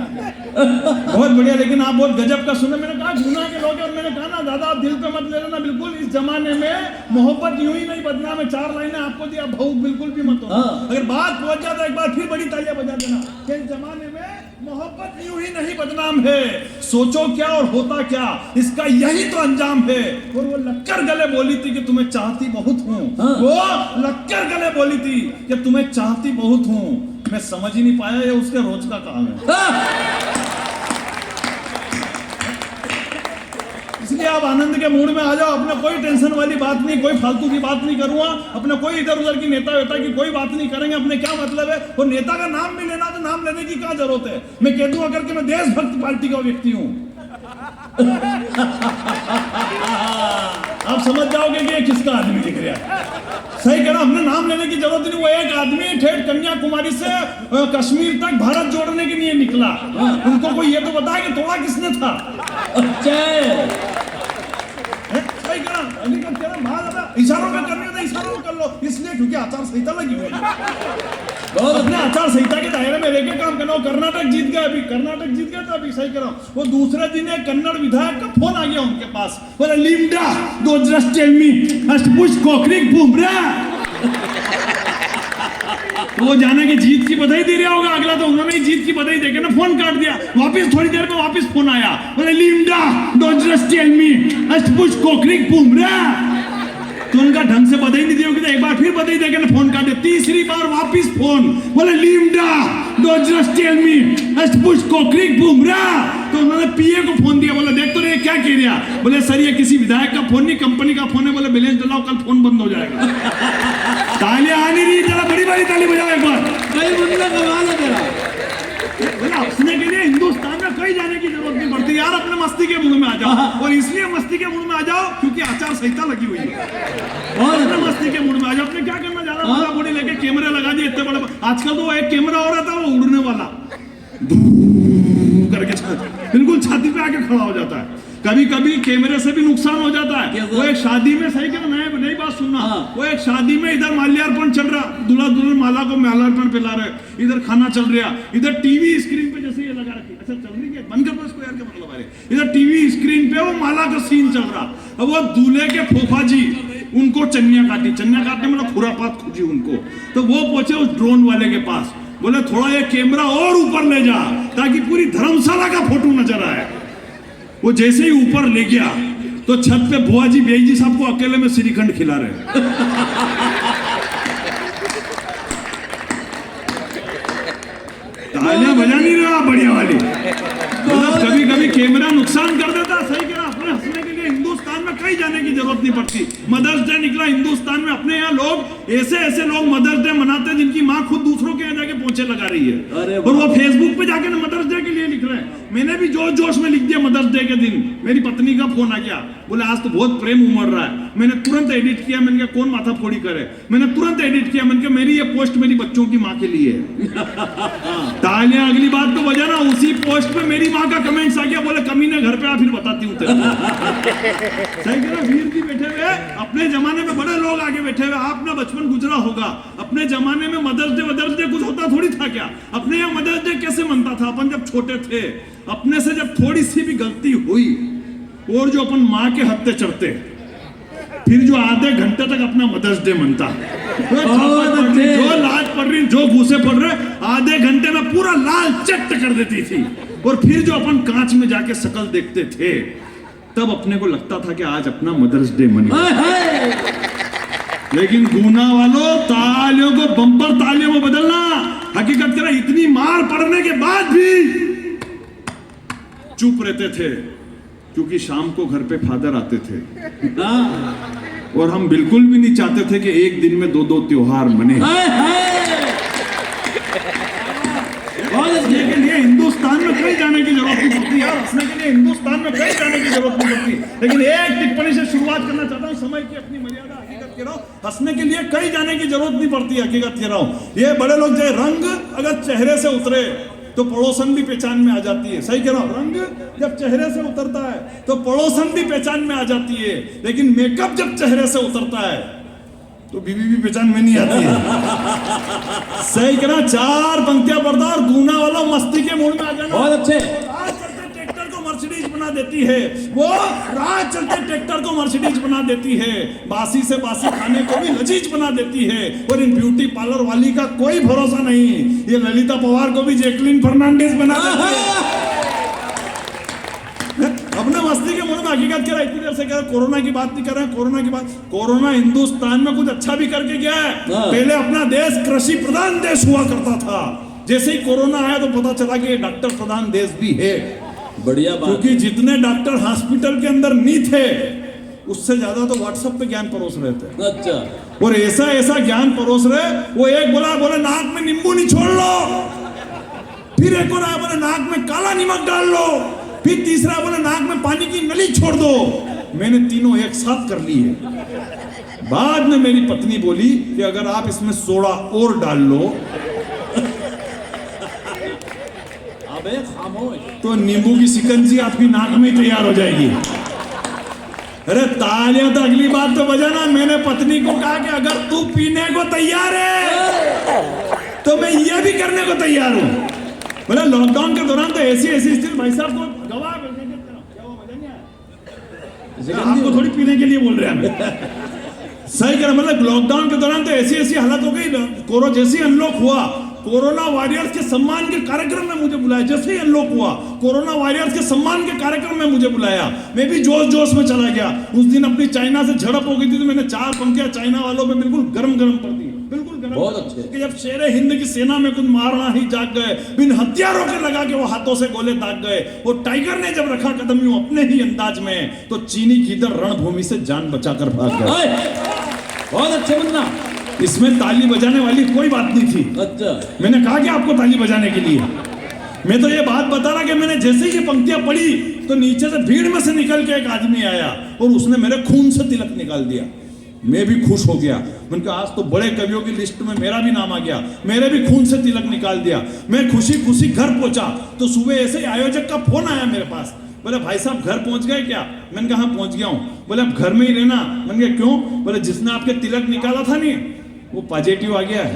बहुत बढ़िया, लेकिन आप बहुत गजब का सुने। मैंने कहा गुना के लोग, और मैंने कहा ना दादा आप दिल पे मत ले लेना, बिल्कुल इस जमाने में मोहब्बत यूं ही नहीं बदनाम है। 4 लाइनें आपको दिया, भावुक बिल्कुल भी मत हो। अगर बात पहुंच जाता है एक बार फिर बड़ी तालियां बजा देना कि इस जमाने में मोहब्बत यूं ही नहीं बदनाम है। सोचो क्या और होता क्या, इसका यही तो अंजाम है। और वो लक्कर गले बोली थी कि तुम्हें चाहती बहुत हूँ, वो लक्कर गले बोली थी कि तुम्हें चाहती बहुत हूँ। मैं समझ ही नहीं पाया, ये उसके रोज का काम है। इसलिए आप आनंद के मूड में आ जाओ, अपने कोई टेंशन वाली बात नहीं, कोई फालतू की बात नहीं करूंगा, अपने कोई इधर उधर की नेता वेता की कोई बात नहीं करेंगे। अपने क्या मतलब है, वो नेता का नाम भी लेना, तो नाम लेने की क्या जरूरत है। मैं कह दूंगा करके मैं देशभक्त पार्टी का व्यक्ति हूं। आप समझ जाओगे कि ये किसका आदमी दिख रहा है। सही कह रहा, अपने नाम लेने की जरूरत नहीं। वो एक आदमी ठेठ कन्याकुमारी से कश्मीर तक भारत जोड़ने के लिए निकला, उनको कोई ये तो बताया कि तोड़ा किसने था। सही कह रहा, इशारों में करने तो इशारों में कर लो, इसलिए क्योंकि आचार संहिता लगी हुई है। अपने आचार संहिता के दायरे में रहकर काम करना। कर्नाटक जीत गया, अभी कर्नाटक जीत गया था अभी। सही कह रहा हूं, वो दूसरे दिन एक कन्नड़ विधायक का फोन आ गया उनके पास, बोले लिम्डा दो जस्ट टेल मी अष्टपुष्ट कोकरिक बुमरा। वो जाने के जीत की बधाई दे रहा होगा अगला, तो उन्होंने जीत की बधाई देकर ना फोन काट दिया। वापस थोड़ी देर में वापस फोन आया, बोले लिम्डा दो जस्ट टेल मी अष्टपुष्ट कोकरिक बुमरा। तो उनका ढंग से बधाई नहीं दी होगी, तो एक बार फिर बधाई देकर फोन काटे। तीसरी बार वापस फोन, बोले लिम्डा दो जस्ट टेल मी अष्टपुष्ट कोकरिक बुमरा। तो उन्होंने पीए को फोन दिया, बोले देख तो रे क्या कह रहा। बोले सर ये किसी विधायक का फोन नहीं, कंपनी का फोन है। बोले बैलेंस डलाओ, कल फोन बंद हो जाएगा। तालियां आ नहीं रही, जरा बड़ी बड़ी ताली बजाओ एक बार। कई बंदा कमाल है तेरा। जाओ, और इसलिए मस्ती के मूड में आ जाओ क्योंकि आचार संहिता लगी हुई है। और अपने मस्ती के मूड में आ जाओ। अपने क्या करना, ज्यादा बड़ा बॉडी लेके कैमरे लगा दिए इतने बड़े। आजकल तो एक कैमरा हो रहा था वो उड़ने वाला, करके बिल्कुल छाती पे आके खड़ा हो जाता है। कभी कभी कैमरे से भी नुकसान हो जाता है। वो एक शादी में, सही कह नई बात सुनना, वो एक शादी में इधर माल्यार्पण चल रहा, दूल्हा दुल्हन माला को माल्यार्पण पिला रहे, इधर खाना चल रहा, इधर टीवी स्क्रीन पे जैसे ये लगा रखी, अच्छा चल रही है, बंद कर दो इसको यार, क्या मतलब है, इधर टीवी स्क्रीन पे वो माला का सीन चल रहा। अब वो दूल्हे के फूफा जी उनको चन्निया काटने मतलब खुरापात खुजी उनको, तो वो पहुंचे उस ड्रोन वाले के पास, बोले थोड़ा ये कैमरा और ऊपर ले जा ताकि पूरी धर्मशाला का फोटो नजर आए। वो जैसे ही ऊपर ले गया तो छत पे बुआ जी बेई जी साहब को अकेले में श्रीखंड खिला रहे। तालियां बजा नहीं रहे आप बढ़िया वाली। मतलब कभी कभी कैमरा नुकसान कर देता। सही कह, अपने हंसने के लिए हिंदुस्तान में कहीं जाने की जरूरत नहीं पड़ती। मदर्स डे निकला हिंदुस्तान में, अपने यहाँ लोग ऐसे लोग मदर्स डे मनाते हैं जिनकी माँ खुद दूसरों के यहाँ जाके पहुंचे लगा रही है, और वो फेसबुक पे जाके मदर्स डे के लिए लिख रहे हैं। मैंने भी जोश में लिख दिया मदर्स डे के दिन। मेरी पत्नी का फोन आ गया, बोले आज तो बहुत प्रेम उमड़ रहा है। मैंने तुरंत एडिट किया, मैंने कहा कौन माथा फोड़ी करे, मैंने तुरंत एडिट किया, मैंने कहा मेरी ये पोस्ट मेरी बच्चों की माँ के लिए है। तालियां अगली बात तो बजाना। उसी पोस्ट पे मेरी माँ का कमेंट्स आ गया, बोले कमीने घर पे आ फिर बताती हूँ तेरे को। सही कह रहा, वीर जी बैठे हुए, अपने जमाने में बड़े लोग आगे बैठे हुए। आपने बचपन गुजरा होगा, अपने जमाने में मदर्स डे कुछ होता थोड़ी था क्या? अपने यहाँ मदर्स डे कैसे मनता था? अपन जब छोटे थे, अपने से जब थोड़ी सी भी गलती हुई और जो अपन माँ के हत्थे चढ़ते, फिर जो आधे घंटे तक अपना मदर्स डे मनता, जो लाज पड़ रही, जो घूसे पड़ रहे, आधे घंटे में पूरा लाल चट्ट कर देती थी। और फिर जो अपन कांच में जाके शकल देखते थे, तब अपने को लगता था कि आज अपना मदर्स डे मना। लेकिन गुना वालों, तालियों को बम्पर तालियों में बदलना। हकीकत करें, इतनी मार पड़ने के बाद भी चुप रहते थे, क्योंकि शाम को घर पे फादर आते थे। और हम बिल्कुल भी नहीं चाहते थे कि एक दिन में 2 त्योहार मने। हंसने के लिए हिंदुस्तान में कहीं जाने की जरूरत नहीं पड़ती यार, हंसने के लिए हिंदुस्तान में कहीं जाने की जरूरत नहीं पड़ती। लेकिन एक टिप्पणी से शुरुआत करना चाहता हूँ, समय की अपनी मर्यादा। हकीकत कह रहा हूँ, हंसने के लिए कहीं जाने की जरूरत नहीं पड़ती। हकीकत कह रहा हूँ, ये बड़े लोग जो रंग अगर चेहरे से उतरे तो पड़ोसन भी पहचान में आ जाती है। सही कह रहा हूँ, रंग जब चेहरे से उतरता है तो पड़ोसन भी पहचान में आ जाती है। लेकिन मेकअप जब चेहरे से उतरता है तो बीवी भी पहचान में नहीं आती है। सही कह रहा, 4 पंक्तियां पढ़ता और दूना वाला मस्ती के मूड में आ जाना। बहुत अच्छे। ट्रैक्टर को मर्सिडीज बना देती है, वो रात चलते ट्रैक्टर को मर्सिडीज बना देती है, बासी से बासी खाने को भी लजीज बना देती है। और इन ब्यूटी पार्लर वाली का कोई भरोसा नहीं, ये ललिता पवार को भी जैकलिन फर्नांडिस बना देती है। अपने मस्ती के मूड में हकीकत कह रहा, इतनी देर से कह रहा, कोरोना की बात नहीं कर रहे हैं। कोरोना की बात, कोरोना हिंदुस्तान में कुछ अच्छा भी करके गया है। पहले अपना देश कृषि प्रधान देश हुआ करता था, जैसे ही कोरोना आया तो पता चला कि डॉक्टर प्रधान देश भी है। बढ़िया बात, क्योंकि जितने डॉक्टर हॉस्पिटल के अंदर नहीं थे, उससे ज्यादा तो व्हाट्सएप पे ज्ञान परोस रहे थे। अच्छा। और ऐसा ज्ञान परोस रहे, वो एक बोले नाक में नींबू नहीं छोड़ लो, फिर एक और आया बोले नाक में काला नमक डाल लो, फिर तीसरा बोले नाक में पानी की नली छोड़ दो। मैंने तीनों एक साथ कर ली है। बाद में मेरी पत्नी बोली कि अगर आप इसमें सोडा और डाल लो तो नींबू की शिकंजी आपकी नाक में तैयार हो जाएगी। अरे तालियां तो अगली बात तो बजाना। मैंने पत्नी को कहा कि अगर तू पीने को तैयार है तो मैं ये भी करने को तैयार हूं। बोला लॉकडाउन के दौरान तो ऐसी स्थिति, भाई साहब को गवाह आपको थोड़ी पीने के लिए बोल रहे हैं। सही कह, मतलब लॉकडाउन के दौरान तो ऐसी हालत हो गई। जैसे अनलॉक हुआ, कोरोना वॉरियर्स के सम्मान के कार्यक्रम में मुझे बुलाया। जैसे ही अनलॉक हुआ, कोरोना वॉरियर्स के सम्मान के कार्यक्रम में मुझे बुलाया। मैं भी जोश में चला गया। उस दिन अपनी चाइना से झड़प हो गई थी, तो मैंने 4 पंक्तियां चाइना वालों पे बिल्कुल गरम पड़ दी, बिल्कुल गरम। बहुत अच्छे। कि जब शेरे हिंद की सेना में कुछ मारना ही जाग गए, बिन हथियारों के लगा के वो हाथों से गोले दाग गए। वो टाइगर ने जब रखा कदम यूं अपने ही अंदाज में, तो चीनी गीदड़ रणभूमि से जान बचाकर भाग गए। बहुत अच्छे बंदा। इसमें ताली बजाने वाली कोई बात नहीं थी। अच्छा। मैंने कहा कि आपको ताली बजाने के लिए, मैं तो ये बात बता रहा कि मैंने जैसे ही ये पंक्तियां पढ़ी, तो नीचे से भीड़ में से निकल के एक आदमी आया और उसने मेरे खून से तिलक निकाल दिया। मैं भी खुश हो गया। मैंने कहा आज तो बड़े कवियों की लिस्ट में मेरा भी नाम आ गया, मेरे भी खून से तिलक निकाल दिया। मैं खुशी खुशी घर पहुंचा तो सुबह ऐसे ही आयोजक का फोन आया मेरे पास। बोले भाई साहब घर पहुंच गए क्या? मैंने कहा हाँ पहुंच गया हूँ। बोले अब घर में ही रहना। मैंने कहा क्यों? बोले जिसने आपके तिलक निकाला था नहीं वो पॉजिटिव आ गया है।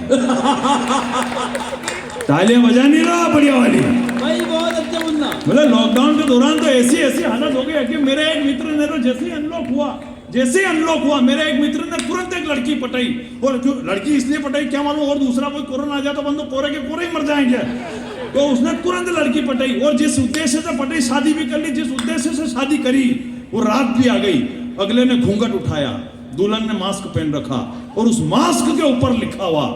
तालियां बजा नहीं रहा बढ़िया वाली भाई, बहुत अच्छा मुन्ना। बोले लॉकडाउन के दौरान तो ऐसी हालत हो गई कि मेरे एक मित्र ने तो जैसे ही अनलॉक हुआ मेरे एक मित्र ने तुरंत एक लड़की पटाई। और क्यों लड़की इसलिए पटाई क्या मालूम, और दूसरा कोई कोरोना आ जाए तो बंदो कोरे के कोरे ही मर जाएंगे। तो उसने तुरंत लड़की पटाई और जिस उद्देश्य से पटाई शादी भी कर ली, जिस उद्देश्य से शादी करी वो रात भी आ गई। अगले ने घूंघट उठाया, दुल्हन ने मास्क पहन रखा और उस मास्क के ऊपर लिखा हुआ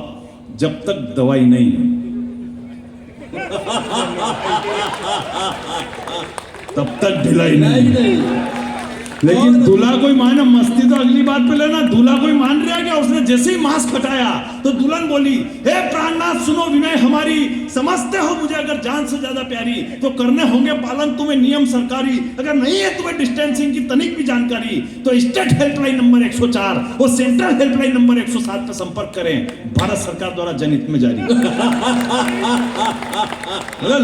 जब तक दवाई नहीं तब तक ढिलाई नहीं। लेकिन दूल्हा कोई मान, मस्ती तो अगली बात पे लेना। दूल्हा कोई मान रहा क्या? उसने जैसे ही मास्क हटाया तो दुल्हन बोली, हे प्राणनाथ सुनो विनय हमारी, समझते हो मुझे अगर जान से ज्यादा प्यारी तो करने होंगे पालन तुम्हें नियम सरकारी। अगर नहीं है तुम्हें डिस्टेंसिंग की तनिक भी जानकारी तो स्टेट हेल्पलाइन नंबर 104 और सेंट्रल हेल्पलाइन नंबर 107 पे संपर्क करें, भारत सरकार द्वारा जनहित में जारी।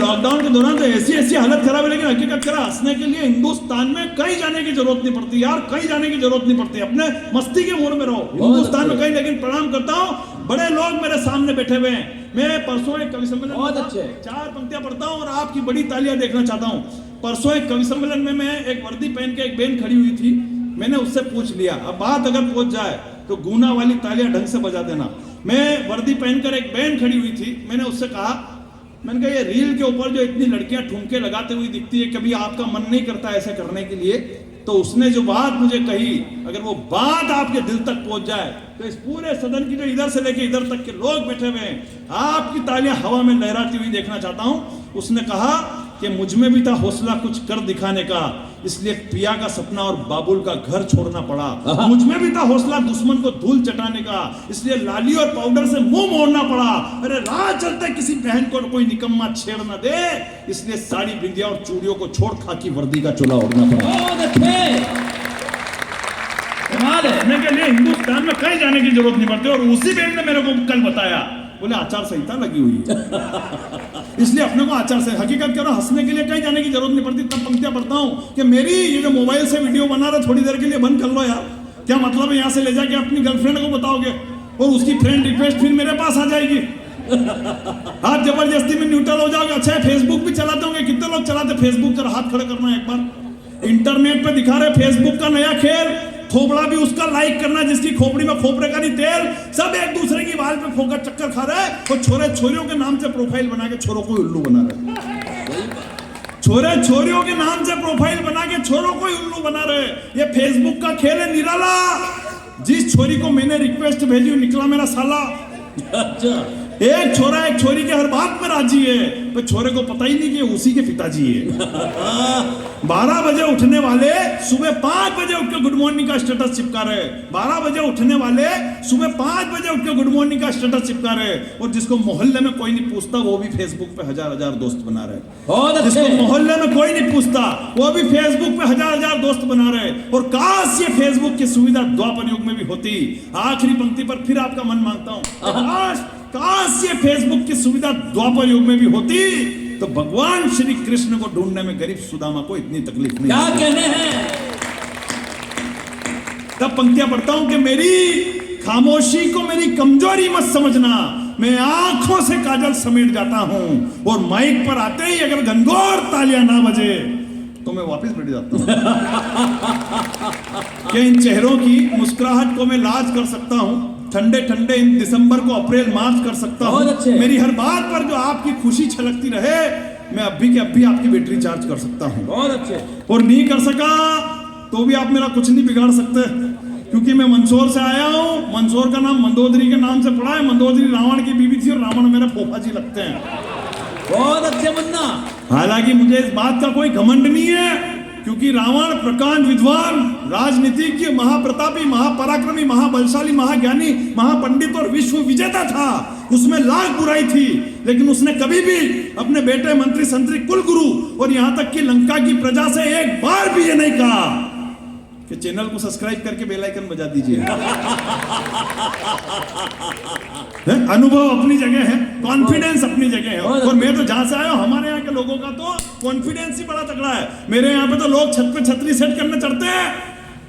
लॉकडाउन के दौरान तो ऐसी हालत खराब है, लेकिन हकीकत करा हंसने के लिए हिंदुस्तान में कहीं जाने की जरूरत नहीं पड़ती यार, कहीं जाने की जरूरत नहीं पड़ती। अपने मस्ती के मूड में रहो हिंदुस्तान में कहीं। लेकिन प्रणाम करता हूँ, बड़े लोग मेरे सामने बैठे हुए हैं। मैं परसों एक कवि सम्मेलन बहुत अच्छे 4 पंक्तियां पढ़ता हूँ और आपकी बड़ी तालियां देखना चाहता हूँ। परसों एक कवि सम्मेलन में मैं एक वर्दी पहन के एक बहन खड़ी हुई थी, मैंने उससे पूछ लिया, अब बात अगर पहुंच जाए तो गूना वाली तालियां ढंग से बजा देना। मैं वर्दी पहनकर एक बहन खड़ी हुई थी, मैंने उससे कहा, मैंने कहा ये रील के ऊपर जो इतनी लड़कियां ठुमके लगाते हुई दिखती है, कभी आपका मन नहीं करता ऐसे करने के लिए? तो उसने जो बात मुझे कही, अगर वो बात आपके दिल तक पहुंच जाए तो इस पूरे सदन की जो इधर से लेके इधर तक के लोग बैठे हुए हैं, आपकी तालियां हवा में लहराती हुई देखना चाहता हूं। उसने कहा कि मुझ में भी था हौसला कुछ कर दिखाने का, इसलिए पिया का सपना और बाबुल का घर छोड़ना पड़ा। मुझ में भी था हौसला दुश्मन को धूल चटाने का, इसलिए लाली और पाउडर से मुंह मोड़ना पड़ा। अरे राह चलते किसी बहन को कोई निकम्मा छेड़ न दे, इसलिए साड़ी बिंदिया और चूड़ियों को छोड़ खाकी वर्दी का चोला ओढ़ना पड़ा। बहुत अच्छे। के लिए हिंदुस्तान में कहीं जाने की जरूरत नहीं पड़ती। और उसी बहन ने मेरे को कल बताया, बोले आचार संहिता लगी हुई है इसलिए अपने को आचार संहिता, हकीकत करो हंसने के लिए कहीं जाने की जरूरत नहीं पड़ती। तब पंक्तियां पढ़ता हूँ कि मेरी ये जो मोबाइल से वीडियो बना रहे थोड़ी देर के लिए बंद कर लो यार, क्या मतलब है यहाँ से ले जाके अपनी गर्लफ्रेंड को बताओगे और उसकी फ्रेंड रिक्वेस्ट फिर मेरे पास आ जाएगी। आप जबरदस्ती में न्यूट्रल हो जाओगे। अच्छा है फेसबुक भी चलाते होंगे, कितने लोग चलाते फेसबुक? जरा हाथ खड़े करना एक बार। इंटरनेट पे दिखा रहे फेसबुक का नया खेल, खोपड़ा भी उसका लाइक करना जिसकी खोपड़ी में खोपड़े का नहीं तेल, सब एक दूसरे की बाल पे फोकस चक्कर खा रहे हैं और छोरे छोरियों के नाम से प्रोफाइल बना के छोरों को उल्लू बना रहे, छोरे छोरियों के नाम से प्रोफाइल बना के छोरों को उल्लू बना रहे। ये फेसबुक का खेल है निराला। जिस छोरी को मैंने रिक्वेस्ट भेजी निकला मेरा साला। एक छोरा एक छोरी के हर बात में राजी है, पर छोरे को पता ही नहीं कि उसी के पिताजी है। 12 बजे उठने वाले सुबह 5 बजे उठ के गुड मॉर्निंग का स्टेटस चिपका रहे। 12 बजे उठने वाले सुबह 5 बजे उठ के गुड मॉर्निंग का स्टेटस चिपका रहे। और जिसको मोहल्ले में कोई नहीं पूछता वो भी फेसबुक पे हजार दोस्त बना रहे। जिसको मोहल्ले में कोई नहीं पूछता वो भी फेसबुक पे हजार दोस्त बना रहे। और काश ये फेसबुक की सुविधा द्वापर युग में भी होती। आखिरी पंक्ति पर फिर आपका मन मांगता हूँ, काश ये फेसबुक की सुविधा द्वापर युग में भी होती तो भगवान श्री कृष्ण को ढूंढने में गरीब सुदामा को इतनी तकलीफ नहीं। क्या कहने हैं? तब पंक्तियां पढ़ता हूं कि मेरी खामोशी को मेरी कमजोरी मत समझना, मैं आंखों से काजल समेट जाता हूं और माइक पर आते ही अगर घनघोर तालियां ना बजे तो मैं वापस बैठ जाता हूं। क्या इन चेहरों की मुस्कुराहट को मैं लाज कर सकता हूं? ठंडे ठंडे इन दिसंबर को अप्रैल मार्च कर सकता हूं। मेरी हर बात पर जो आपकी खुशी छलकती रहे, मैं अभी के अभी आपकी बैटरी चार्ज कर सकता हूं। बहुत अच्छे। और नहीं कर सका तो भी आप मेरा कुछ नहीं बिगाड़ सकते, क्योंकि मैं मंदसौर से आया हूं। मंदसौर का नाम मंदोदरी के नाम से पड़ा है। मंदोदरी रावण की बीवी थी और रावण मेरे फूफा जी लगते हैं। बहुत अच्छे मुन्ना। हालांकि मुझे इस बात का कोई घमंड नहीं है क्योंकि रावण प्रकांड विद्वान, राजनीतिज्ञ, महाप्रतापी, महापराक्रमी, महाबलशाली, महाज्ञानी, महापंडित और विश्व विजेता था। उसमें लाख बुराई थी, लेकिन उसने कभी भी अपने बेटे, मंत्री, संतरी, कुलगुरु और यहां तक कि लंका की प्रजा से एक बार भी ये नहीं कहा कि चैनल को सब्सक्राइब करके बेल आइकन बजा दीजिए। अनुभव अपनी जगह है, कॉन्फिडेंस अपनी जगह है, और मैं तो जहां से आया हूं, हमारे यहाँ के लोगों का तो कॉन्फिडेंस ही बड़ा तगड़ा है। मेरे यहाँ पे तो लोग छत पे छतरी सेट करने चढ़ते हैं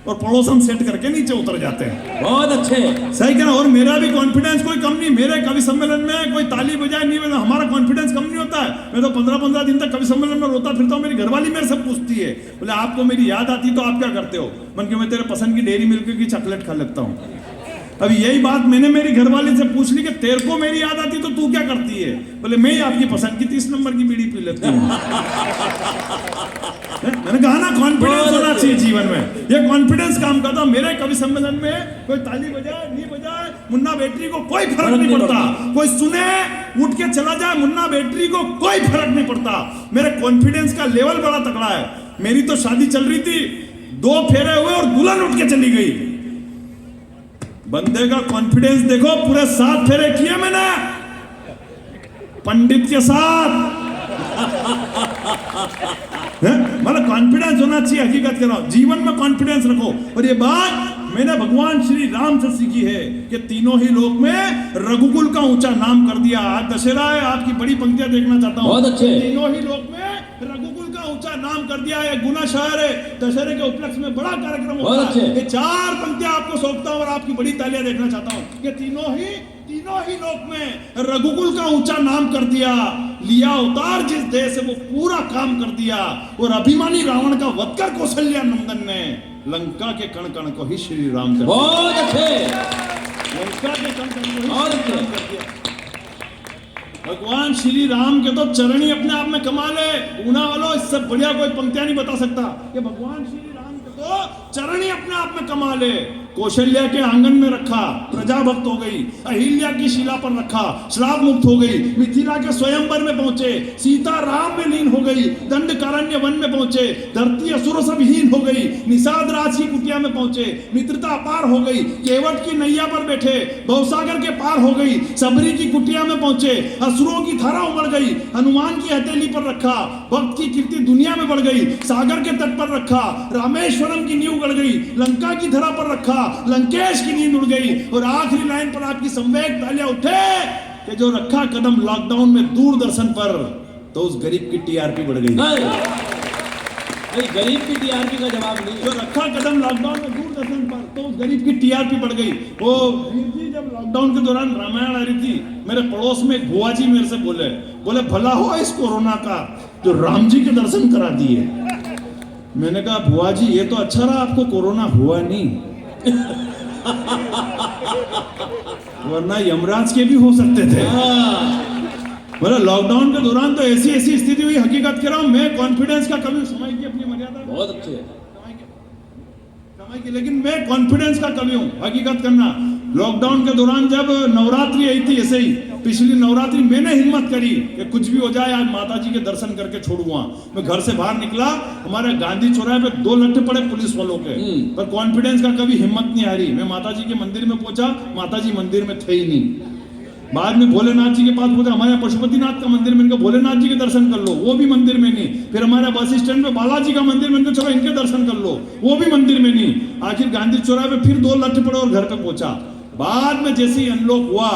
और पड़ोसन सेट करके नीचे उतर जाते हैं। बहुत अच्छे। सही कहना। और मेरा भी कॉन्फिडेंस कोई कम नहीं। मेरे कवि सम्मेलन में कोई ताली बजाए नहीं बजाए, हमारा कॉन्फिडेंस कम नहीं होता है। मैं तो 15-15 दिन तक कवि सम्मेलन में रोता फिरता हूँ। मेरी घरवाली मेरे से पूछती है, बोले आपको मेरी याद आती तो आप क्या करते हो? मन के मैं तेरे पसंद की डेयरी मिल्क की चॉकलेट खा लेता हूँ। अब यही बात मैंने मेरी घरवाली से पूछ ली कि तेरे को मेरी याद आती तो तू क्या करती है? बोले मैं ही आपकी पसंद की 30 नंबर की बीड़ी पी लेती हूँ। मैंने कहा ना, कॉन्फिडेंस होना चाहिए जीवन में। ये कॉन्फिडेंस काम करता। मेरे कवि सम्मेलन में कोई ताली बजाए नहीं बजाए, मुन्ना बैटरी को कोई फर्क नहीं पड़ता। कोई सुने उठ के चला जाए, मुन्ना बैटरी को कोई फर्क नहीं पड़ता। मेरे कॉन्फिडेंस का लेवल बड़ा तगड़ा है। मेरी तो शादी चल रही थी, 2 फेरे हुए और दुल्हन उठ के चली गई। बंदे का कॉन्फिडेंस देखो, पूरे 7 फेरे किए मैंने पंडित के साथ। मतलब कॉन्फिडेंस होना चाहिए। हकीकत कह रहा हूं, जीवन में कॉन्फिडेंस रखो। और ये बात मैंने भगवान श्री राम से सीखी है कि तीनों ही लोक में रघुकुल का ऊंचा नाम कर दिया। आज दशहरा है, आपकी बड़ी पंक्तियां देखना चाहता हूं। बहुत अच्छे। तीनों ही लोक में रघुकुल का ऊंचा नाम कर दिया है। गुना शहर है, दशहरे के उपलक्ष्य में बड़ा कार्यक्रम होता है। ये 4 पंक्तियां आपको सौंपता हूं और आपकी बड़ी तालियां देखना चाहता हूं कि तीनों ही लोक में रघुकुल का ऊंचा नाम कर दिया। लिया अवतार जिस देह से वो पूरा काम कर दिया। और अभिमानी रावण का वध कर कौशल्या नंदन ने लंका के कण कण को ही श्री राम कर दिया। बहुत अच्छे। लंका के कण कण को ही बहुत श्री राम अच्छे। कर दिया। भगवान श्री राम के तो चरण ही अपने आप में कमाल है। ऊना वालों, इससे बढ़िया कोई पंक्तियां नहीं बता सकता कि भगवान श्री राम के तो चरण ही अपने आप में कमाल है। कौशल्या के आंगन में रखा, प्रजा भक्त हो गई। अहिल्या की शिला पर रखा, श्राप मुक्त हो गई। मिथिला के स्वयंवर में पहुंचे, सीता राम में लीन हो गई। दंडकारण्य वन में पहुंचे, धरती असुरों से विहीन हो गई। निषाद राज की कुटिया में पहुंचे, मित्रता अपार हो गई। केवट की नैया पर बैठे, भवसागर के पार हो गई। सबरी की कुटिया में पहुंचे, असुरों की धारा उमड़ गई। हनुमान की हथेली पर रखा, भक्त की कीर्ति दुनिया में बढ़ गई। सागर के तट पर रखा, रामेश्वरम की नींव गड़ गई। लंका की धरा पर रखा, लंकेश की नींद उड़ गई। और आखिरी लाइन पर आपकी संवेग तालियां उठे कि जो रखा कदम लॉकडाउन में दूरदर्शन पर, तो उस गरीब की टीआरपी बढ़ गई। भाई गरीब की टीआरपी का जवाब नहीं। जो रखा कदम लॉकडाउन में दूरदर्शन पर, तो उस गरीब की टीआरपी बढ़ गई। वो वीर जी, जब लॉकडाउन के दौरान रामायण आ रही थी, मेरे पड़ोस में एक बुआ जी मेरे से बोले भला हो इस कोरोना का जो राम जी के दर्शन करा दिए। मैंने कहा बुआ जी, ये तो अच्छा रहा आपको कोरोना हुआ नहीं, वरना यमराज के भी हो सकते थे। मतलब लॉकडाउन के दौरान तो ऐसी स्थिति हुई। हकीकत कह रहा हूं, मैं कॉन्फिडेंस का कभी समय की अपनी मर्यादा बहुत अच्छे। समय की, लेकिन मैं कॉन्फिडेंस का कवि हूं। हकीकत करना, लॉकडाउन के दौरान जब नवरात्रि आई थी, ऐसे ही पिछली नवरात्रि मैंने हिम्मत करी कि कुछ भी हो जाए आज माता जी के दर्शन करके छोड़ूंगा। मैं घर से बाहर निकला, हमारे गांधी चौराहे पे 2 लट्ठे पड़े पुलिस वालों के, पर कॉन्फिडेंस का कभी हिम्मत नहीं आ रही। मैं माता जी के मंदिर में पहुंचा, माता जी मंदिर में थे ही नहीं। बाद में भोलेनाथ जी के पास पहुंचा, हमारे पशुपतिनाथ का मंदिर में, इनका भोलेनाथ जी के दर्शन कर लो, वो भी मंदिर में नहीं। फिर हमारे बस स्टैंड में बालाजी का मंदिर में, चलो इनके दर्शन कर लो, वो भी मंदिर में नहीं। आखिर गांधी चौराहे पे फिर 2 लट्ठे पड़े और घर पे पहुंचा। बाद में जैसे ही अनलॉक हुआ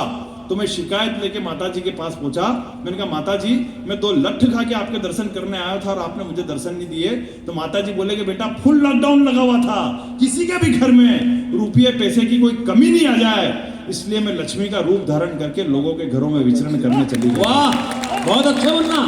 तो मैं शिकायत लेके माता जी के पास पहुंचा। मैंने कहा माता जी, मैं 2 लट्ठ खा के आपके दर्शन करने आया था और आपने मुझे दर्शन नहीं दिए। तो माता जी बोले कि बेटा फुल लॉकडाउन लगा हुआ था, किसी के भी घर में रुपये पैसे की कोई कमी नहीं आ जाए, इसलिए मैं लक्ष्मी का रूप धारण करके लोगों के घरों में विचरण करने चली गई। वाह, बहुत अच्छा बोलना।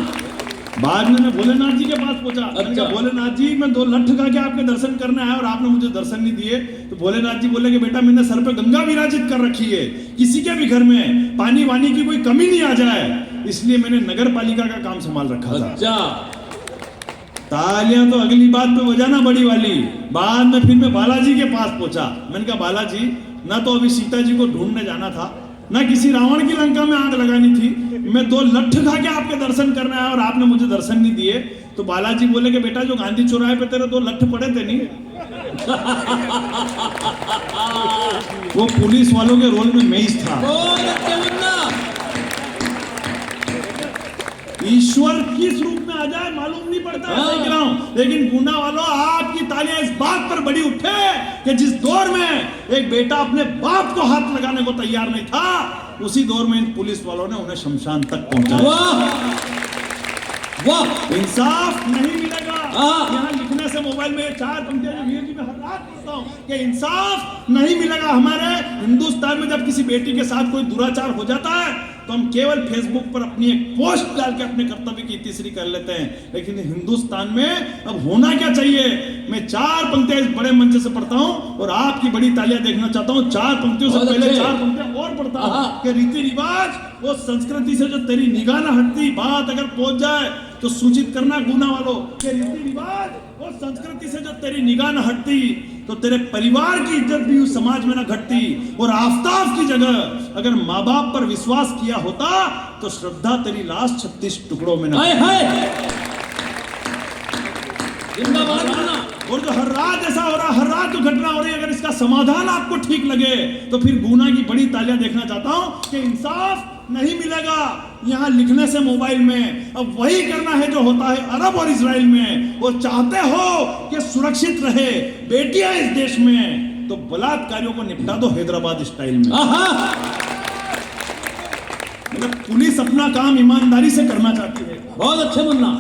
बाद में मैं भोलेनाथ जी के पास पहुंचा। अच्छा। भोलेनाथ जी, मैं 2 लट्ठ खा के आपके दर्शन करने आया और आपने मुझे दर्शन नहीं दिए। तो भोलेनाथ जी बोले कि बेटा मैंने सर पे गंगा विराजित कर रखी है, किसी के भी घर में पानी वानी की कोई कमी नहीं आ जाए, इसलिए मैंने नगर पालिका का काम संभाल रखा था। अच्छा। तालियां तो अगली बात पे बजाना बड़ी वाली। बाद में फिर मैं बालाजी के पास पहुंचा। मैंने कहा बालाजी, ना तो अभी सीता जी को ढूंढने जाना था, ना किसी रावण की लंका में आग लगानी थी। मैं 2 लठ खा के आपके दर्शन करने आया और आपने मुझे दर्शन नहीं दिए। तो बालाजी बोले कि बेटा जो गांधी चौराहे पे तेरे 2 लठ पड़े थे नहीं वो पुलिस वालों के रोल में मैं ही था। बहुत अच्छे मुन्ना। ईश्वर किस रूप में आ जाए मालूम नहीं पड़ता है, सही कह रहा हूं। लेकिन गुना वालों आपकी तालियां इस बात पर बड़ी उठे कि जिस दौर में एक बेटा अपने बाप को हाथ लगाने को तैयार नहीं था, उसी दौर में इन पुलिस वालों ने उन्हें शमशान तक पहुंचाया। वाह वाह। इंसाफ नहीं मिलेगा। यहाँ लिखने से मोबाइल में 4 पंक्तियां जो वीर जी में हर रात पढ़ता हूं कि इंसाफ नहीं मिलेगा। हमारे हिंदुस्तान में जब किसी बेटी के साथ कोई दुराचार हो जाता है तो हम केवल फेसबुक पर अपनी एक पोस्ट डाल के अपने कर्तव्य की तीसरी कर लेते हैं। लेकिन हिंदुस्तान में अब होना क्या चाहिए? मैं 4 पंक्तियां इस बड़े मंच से पढ़ता हूं और आपकी बड़ी तालियां देखना चाहता हूं। 4 पंक्तियों से पहले 4 पंक्तियां और पढ़ता हूं कि रीति रिवाज वो संस्कृति से जो तेरी निगाह न हटती, बात अगर पहुंच जाए तो सूचित करना गुना वालों के रीति रिवाज और संस्कृति से जो तेरी निगाह न हटती तो तेरे परिवार की इज्जत भी उस समाज में न घटती। और आफ्ताब की जगह अगर माँ बाप पर विश्वास किया होता तो श्रद्धा तेरी लाश 36 टुकड़ों में न। जिंदाबाद मुन्ना। और जो हर रात ऐसा हो रहा, हर रात जो घटना हो रही है, अगर इसका समाधान आपको ठीक लगे तो फिर गुना की बड़ी तालियां देखना चाहता हूं कि इंसाफ नहीं मिलेगा यहाँ लिखने से मोबाइल में। अब वही करना है जो होता है अरब और इजराइल में। वो चाहते हो कि सुरक्षित रहे बेटियां इस देश में, तो बलात्कारियों को निपटा दो हैदराबाद स्टाइल में। मतलब पुलिस अपना काम ईमानदारी से करना चाहती है। बहुत अच्छे मुन्ना।